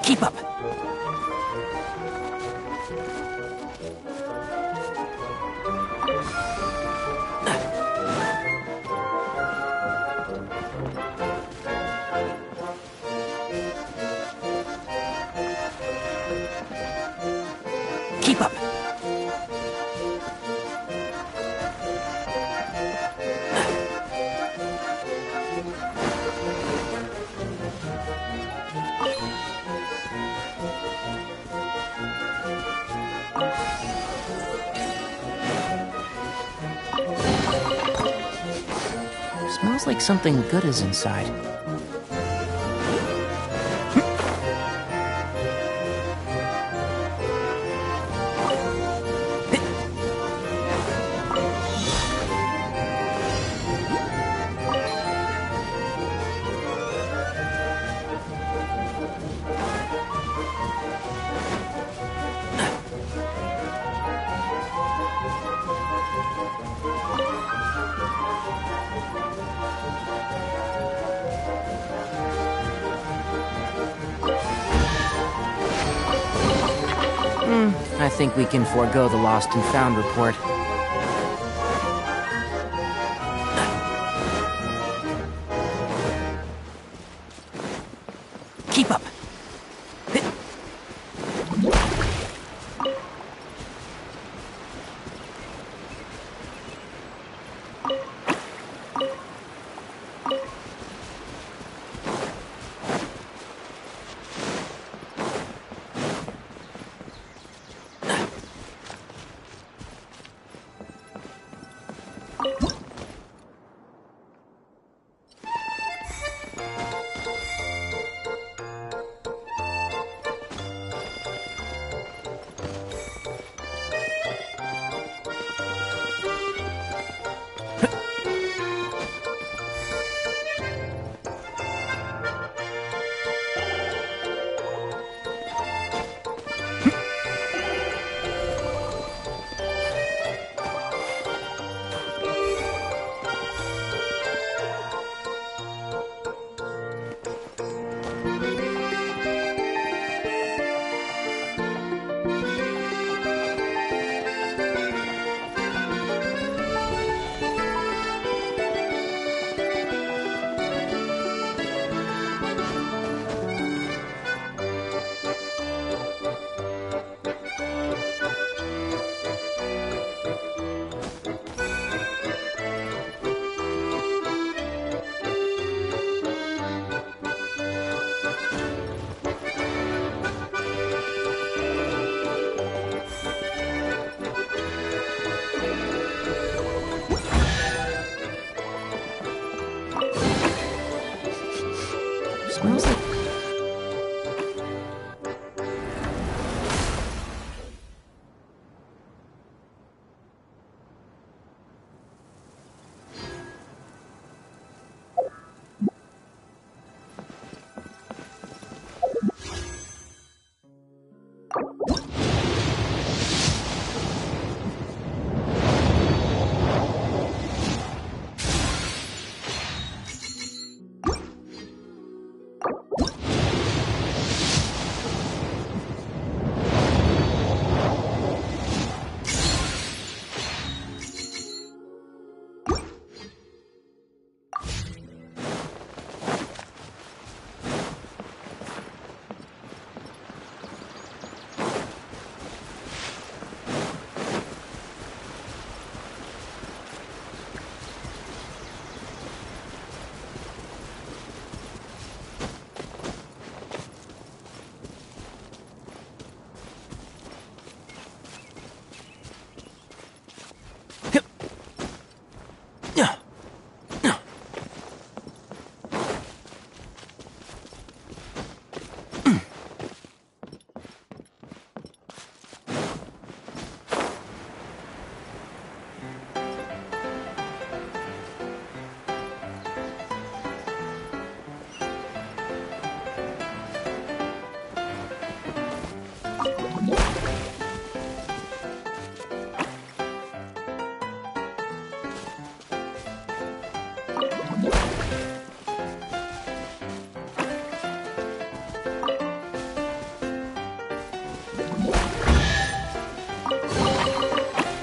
Keep up. Keep up. Smells like something good is inside. I think we can forego the lost and found report. Keep up! Smells like...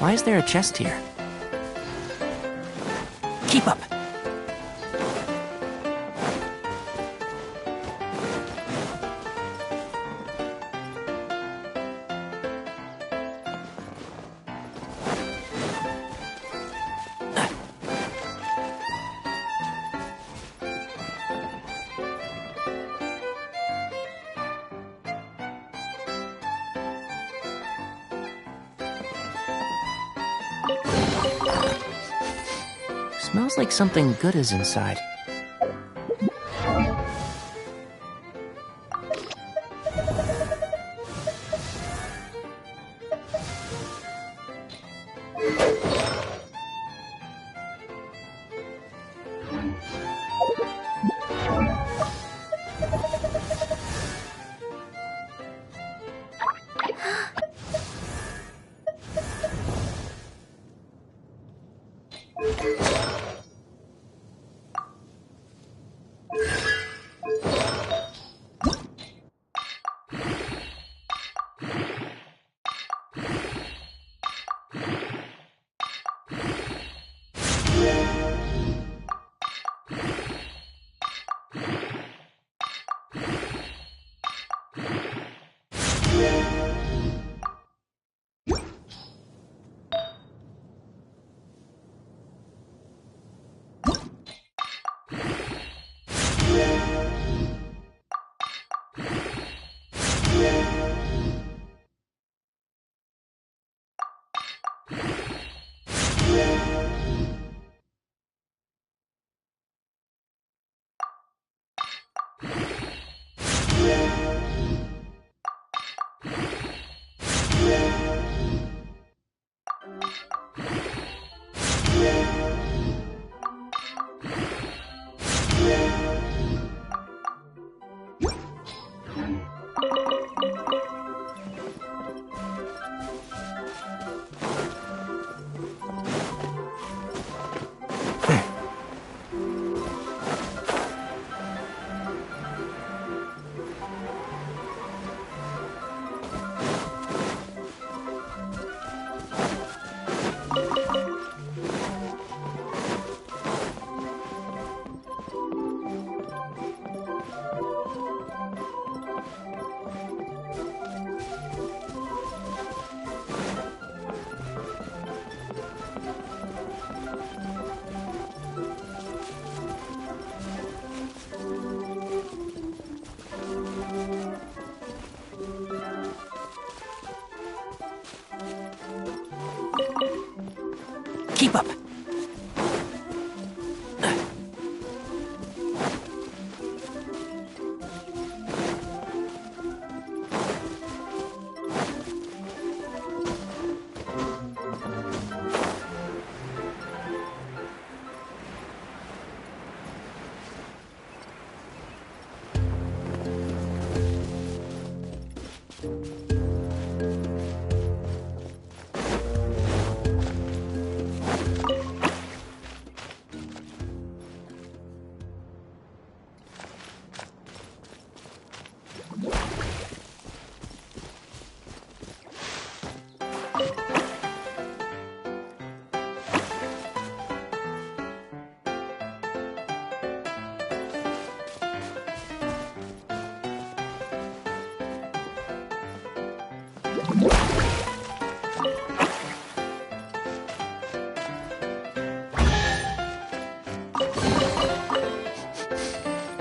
Why is there a chest here? Keep up! Smells like something good is inside. Keep up!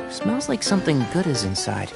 Smells like something good is inside.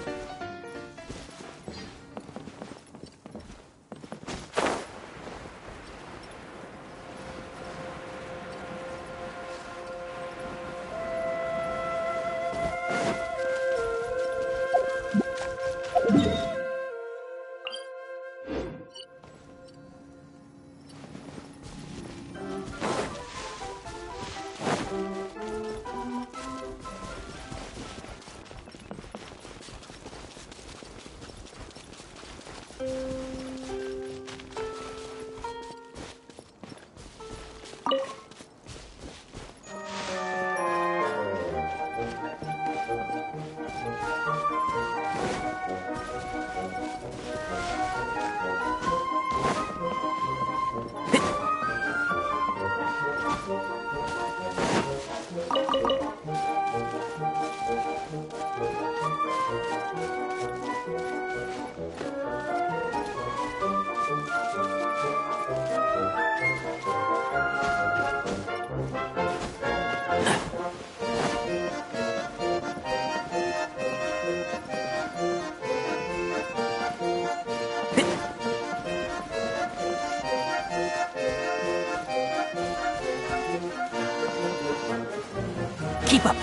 Keep up.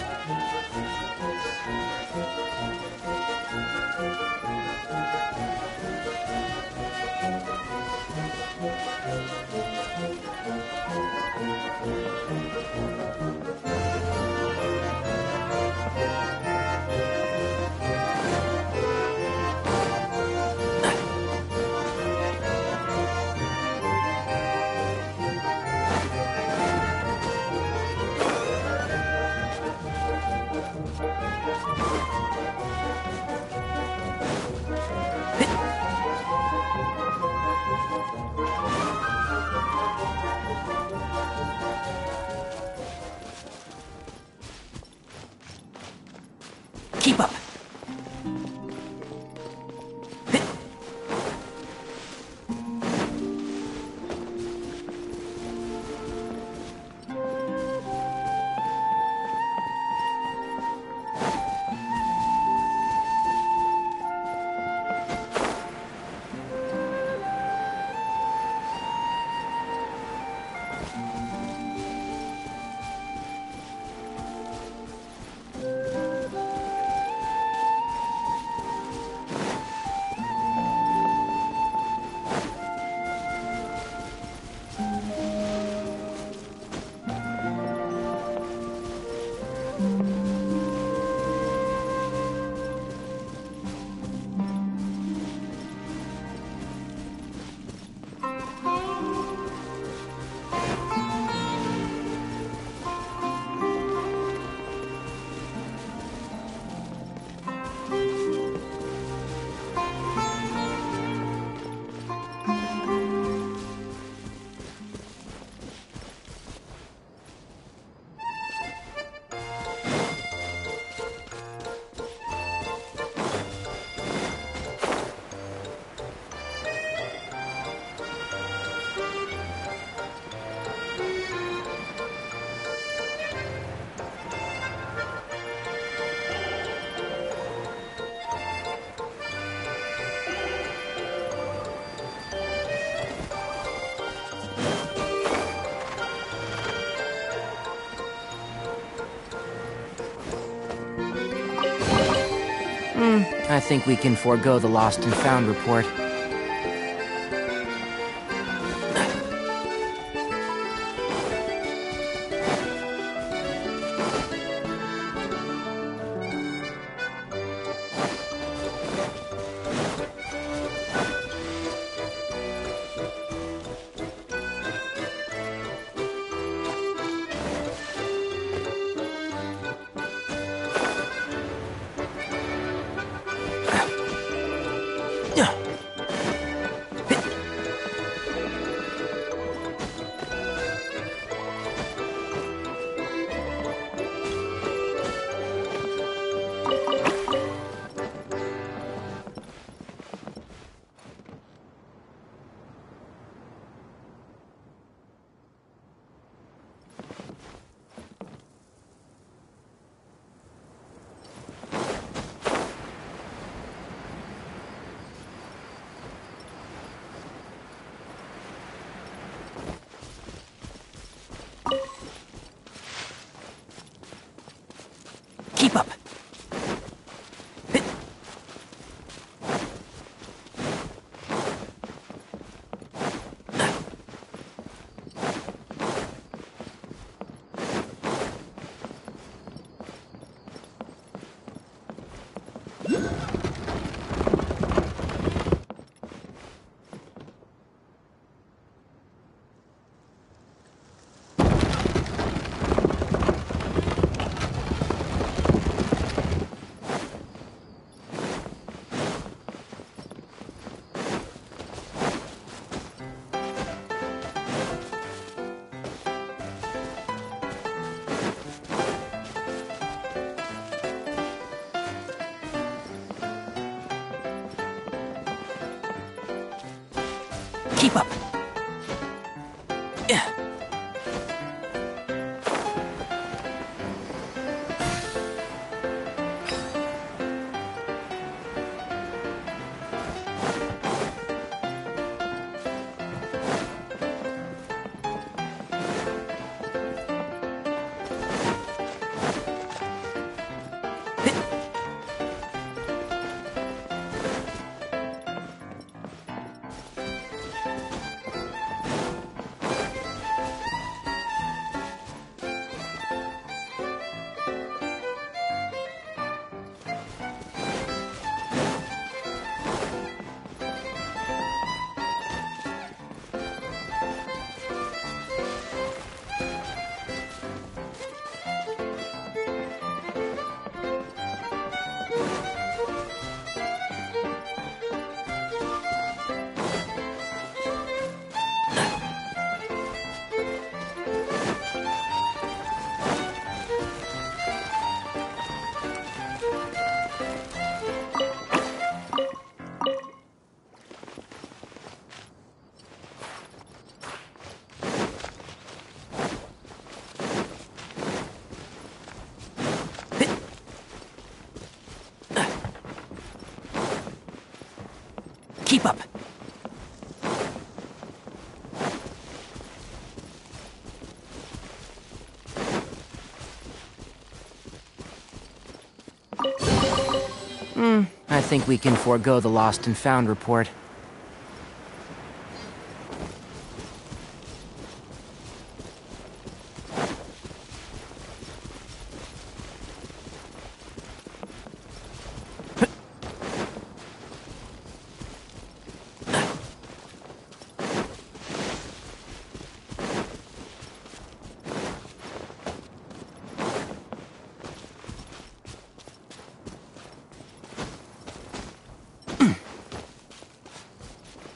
Keep up. I think we can forego the lost and found report. Keep up. Keep up. Yeah. Keep up. I think we can forego the lost and found report.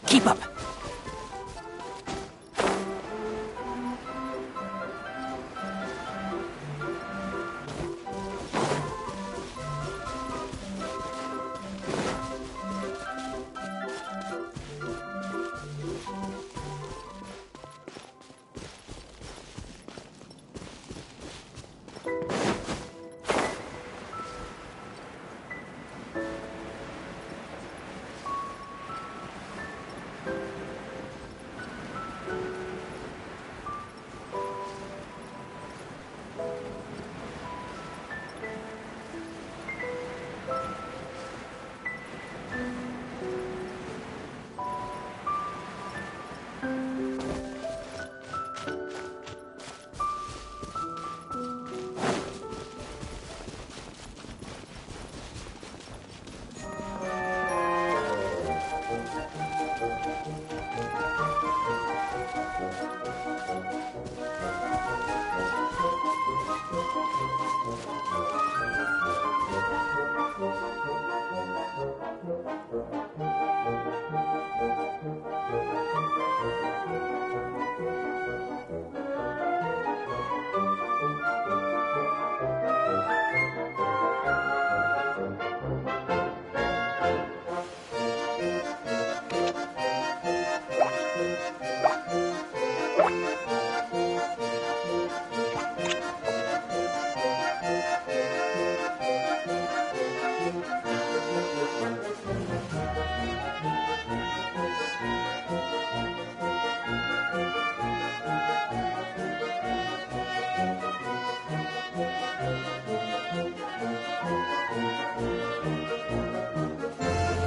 Keep up.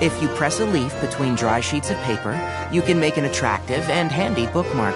If you press a leaf between dry sheets of paper, you can make an attractive and handy bookmark.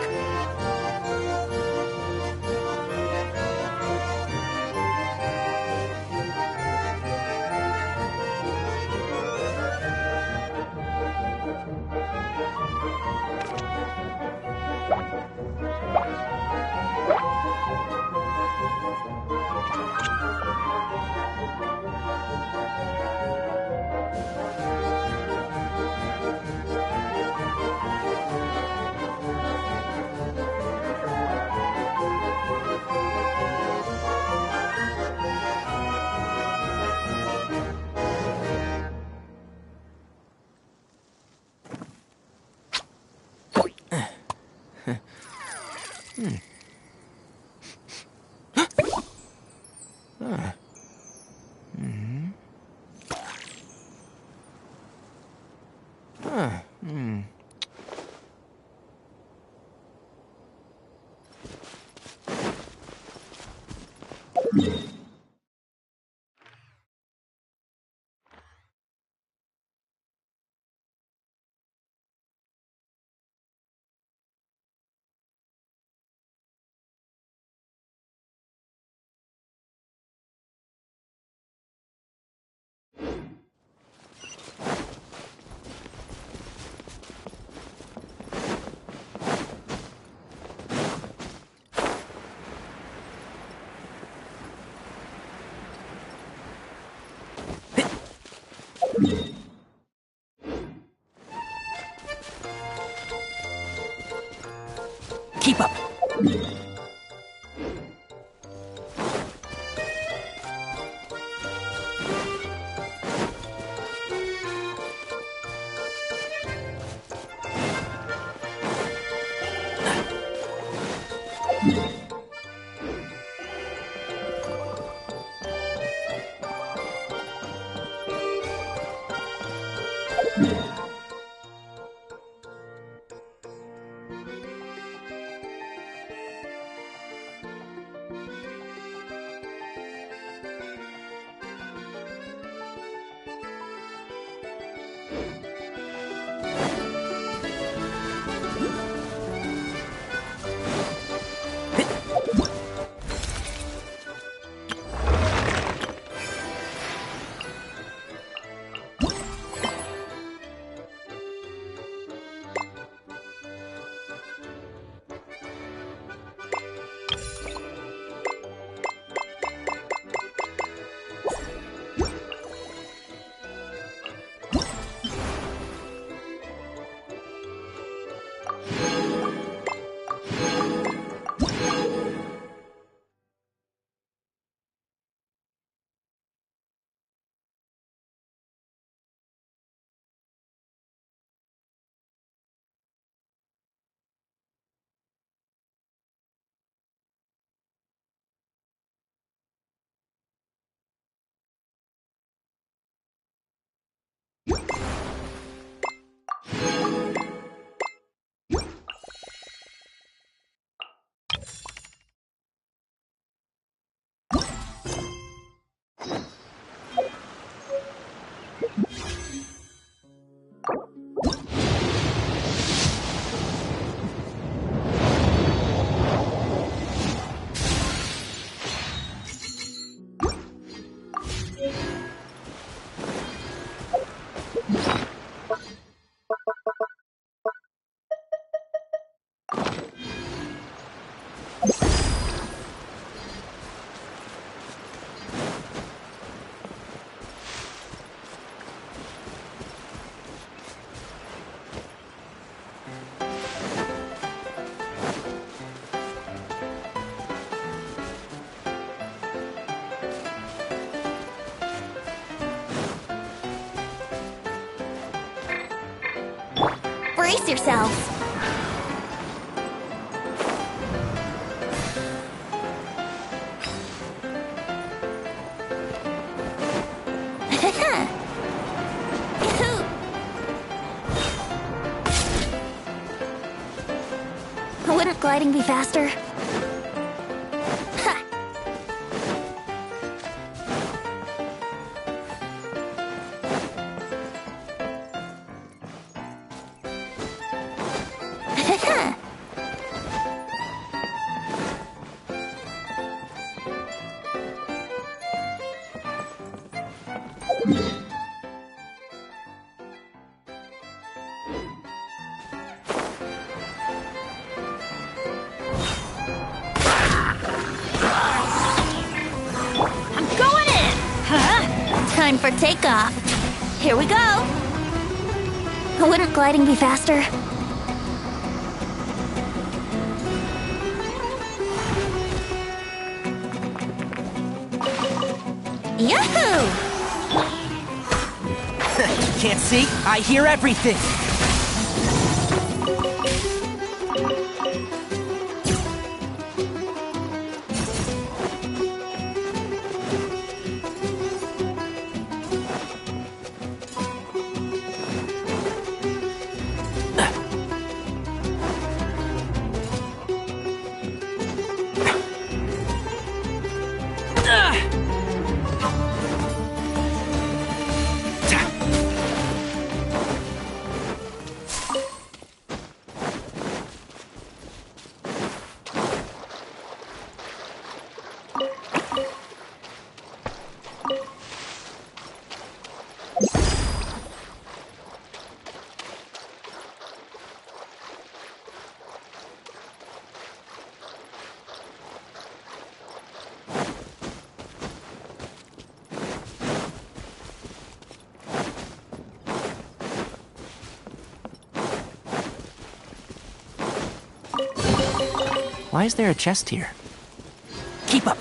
Keep up. Brace yourselves. Wouldn't gliding be faster? Time for takeoff. Here we go. Wouldn't gliding be faster? Yahoo! Can't see? I hear everything! Why is there a chest here? Keep up!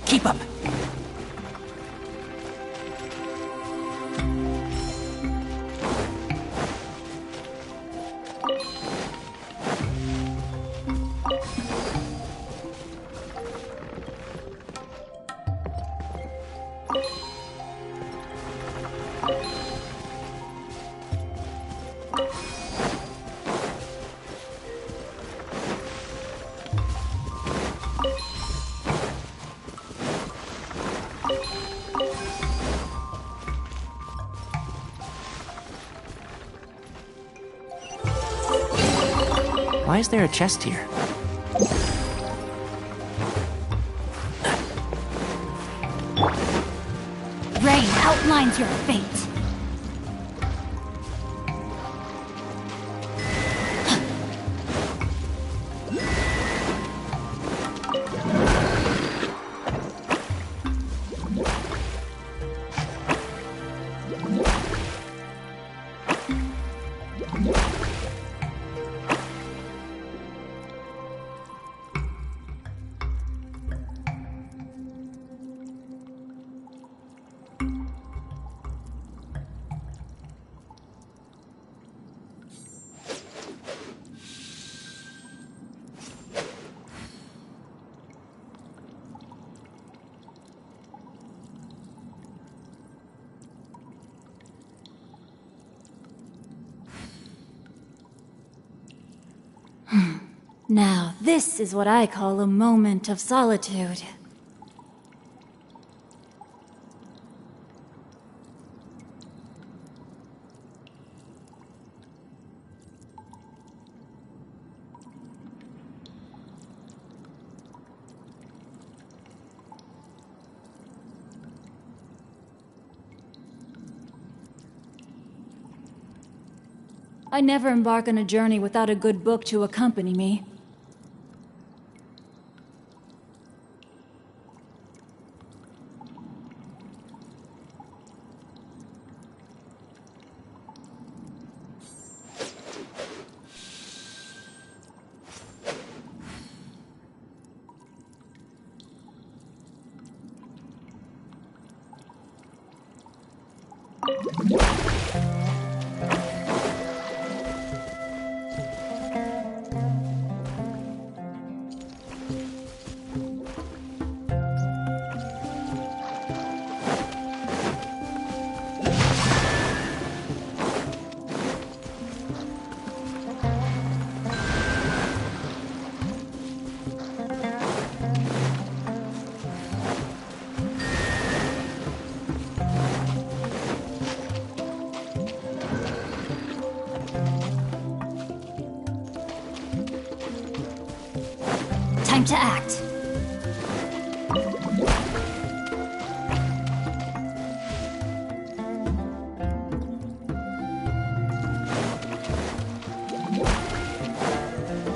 Keep up! Why is there a chest here? Rain outlines your fate. Now, this is what I call a moment of solitude. I never embark on a journey without a good book to accompany me. Time to act.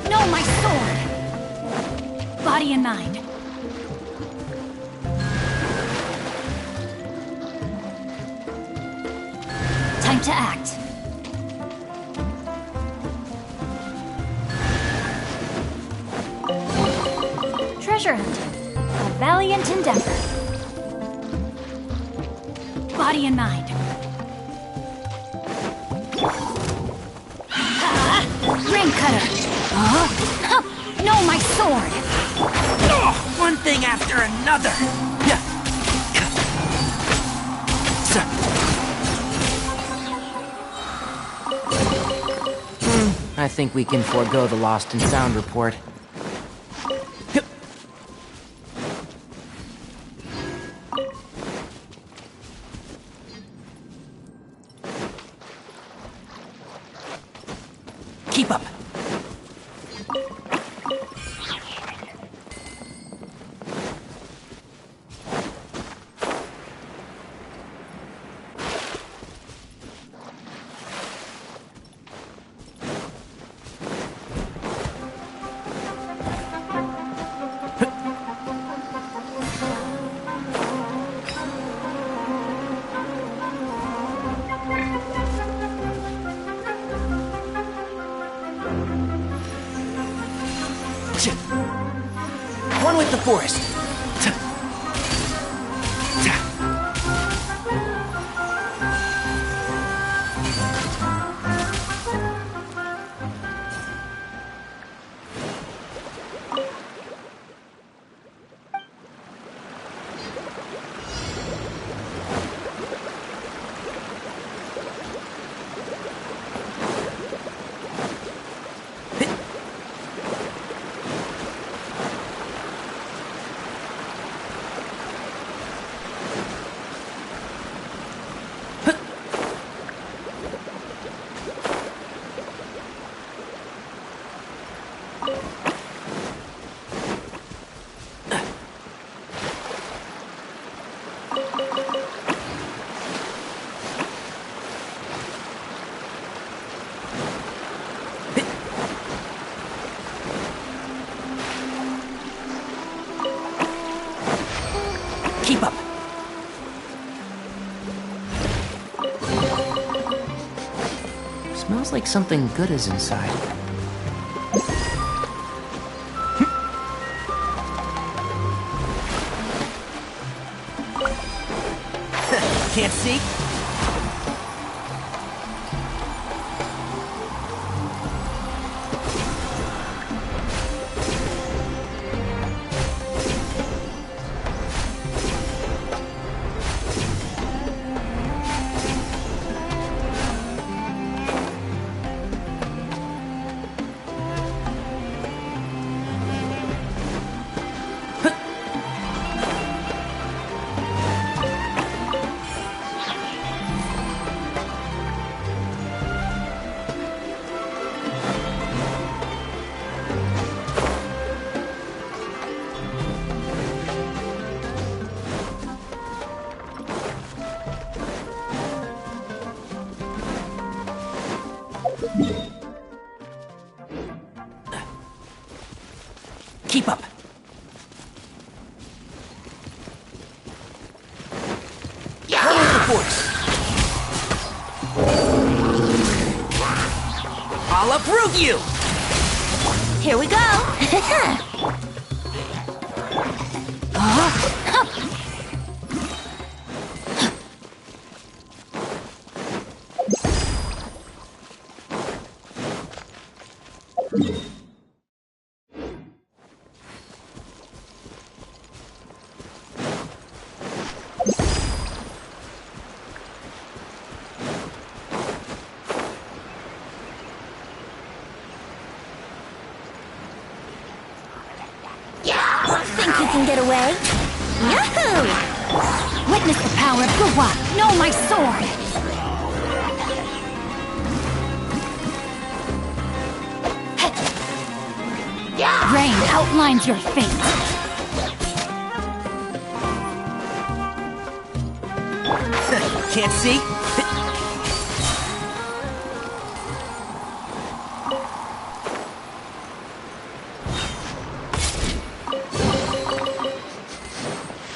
No, my sword! Body and mind. Time to act. Treasure hunting. A valiant endeavor. Body and mind. Ring cutter. No, my sword. One thing after another! I think we can forego the lost and found report. Keep up! One with the forest. Keep up. Smells like something good is inside. Can't see? Keep up. Follow the force. I'll uproot you! Here we go. Think you can get away? Yahoo! Witness the power of Gugwa! Know my sword! Rain outlines your fate! Can't see?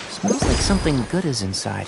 Smells like something good is inside.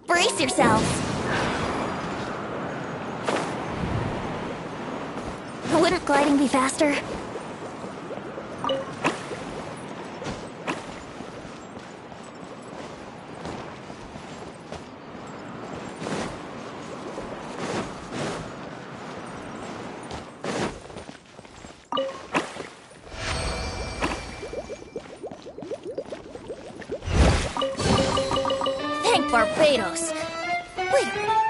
Brace yourselves. Wouldn't gliding be faster? Thank Barbados. Wait a minute.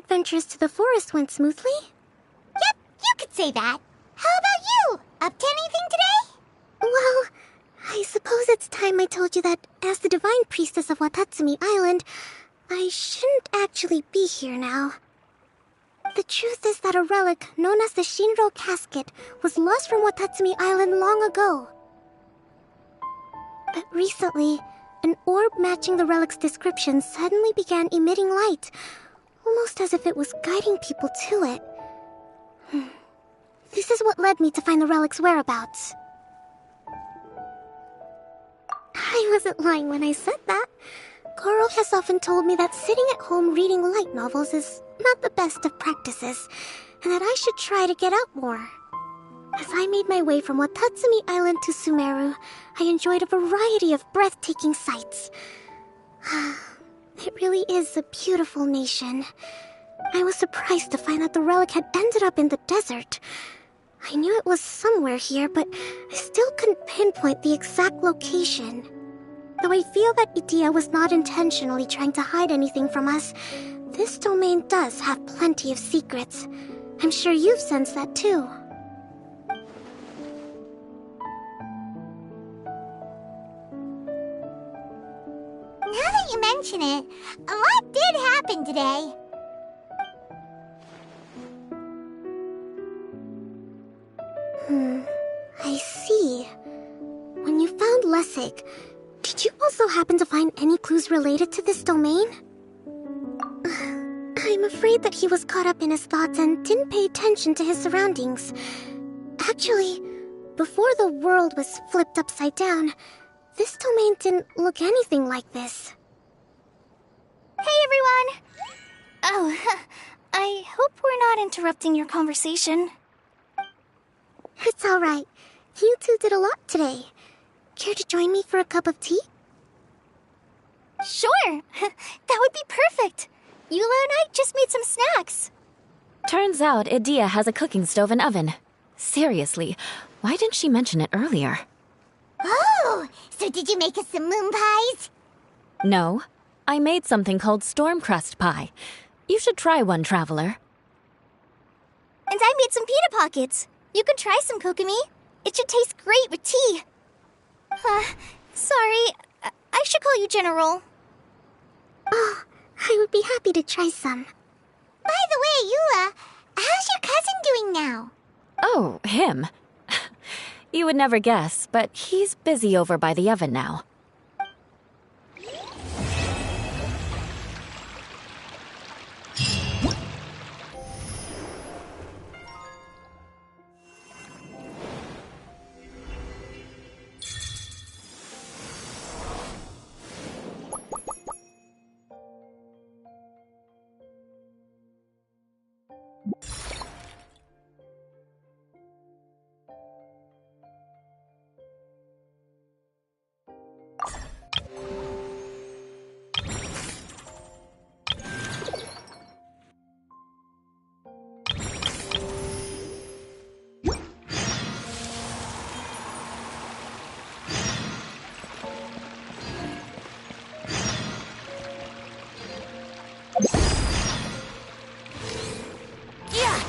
adventures to the forest went smoothly? Yep, you could say that. How about you? Up to anything today? Well, I suppose it's time I told you that as the Divine Priestess of Watatsumi Island, I shouldn't actually be here now. The truth is that a relic known as the Shinro Casket was lost from Watatsumi Island long ago. But recently, an orb matching the relic's description suddenly began emitting light, almost as if it was guiding people to it. This is what led me to find the relic's whereabouts. I wasn't lying when I said that. Goro has often told me that sitting at home reading light novels is not the best of practices, and that I should try to get out more. As I made my way from Watatsumi Island to Sumeru, I enjoyed a variety of breathtaking sights. It really is a beautiful nation. I was surprised to find that the relic had ended up in the desert. I knew it was somewhere here, but I still couldn't pinpoint the exact location. Though I feel that Idia was not intentionally trying to hide anything from us, this domain does have plenty of secrets. I'm sure you've sensed that too. Now that you mention it, a lot did happen today. I see. When you found Lessig, did you also happen to find any clues related to this domain? I'm afraid that he was caught up in his thoughts and didn't pay attention to his surroundings. Actually, before the world was flipped upside down, this domain didn't look anything like this. Hey, everyone! Oh, I hope we're not interrupting your conversation. It's alright. You two did a lot today. Care to join me for a cup of tea? Sure! That would be perfect! Eula and I just made some snacks. Turns out Idia has a cooking stove and oven. Seriously, why didn't she mention it earlier? Oh! So did you make us some moon pies? No, I made something called storm crust pie. You should try one, Traveler. And I made some pita pockets. You can try some, Kokomi. It should taste great with tea. Sorry. I should call you General. Oh, I would be happy to try some. By the way, Eula, how's your cousin doing now? Oh, him. You would never guess, but he's busy over by the oven now.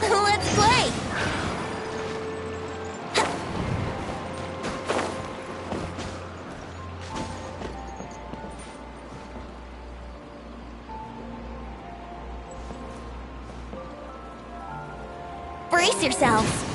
Let's play! Brace yourselves!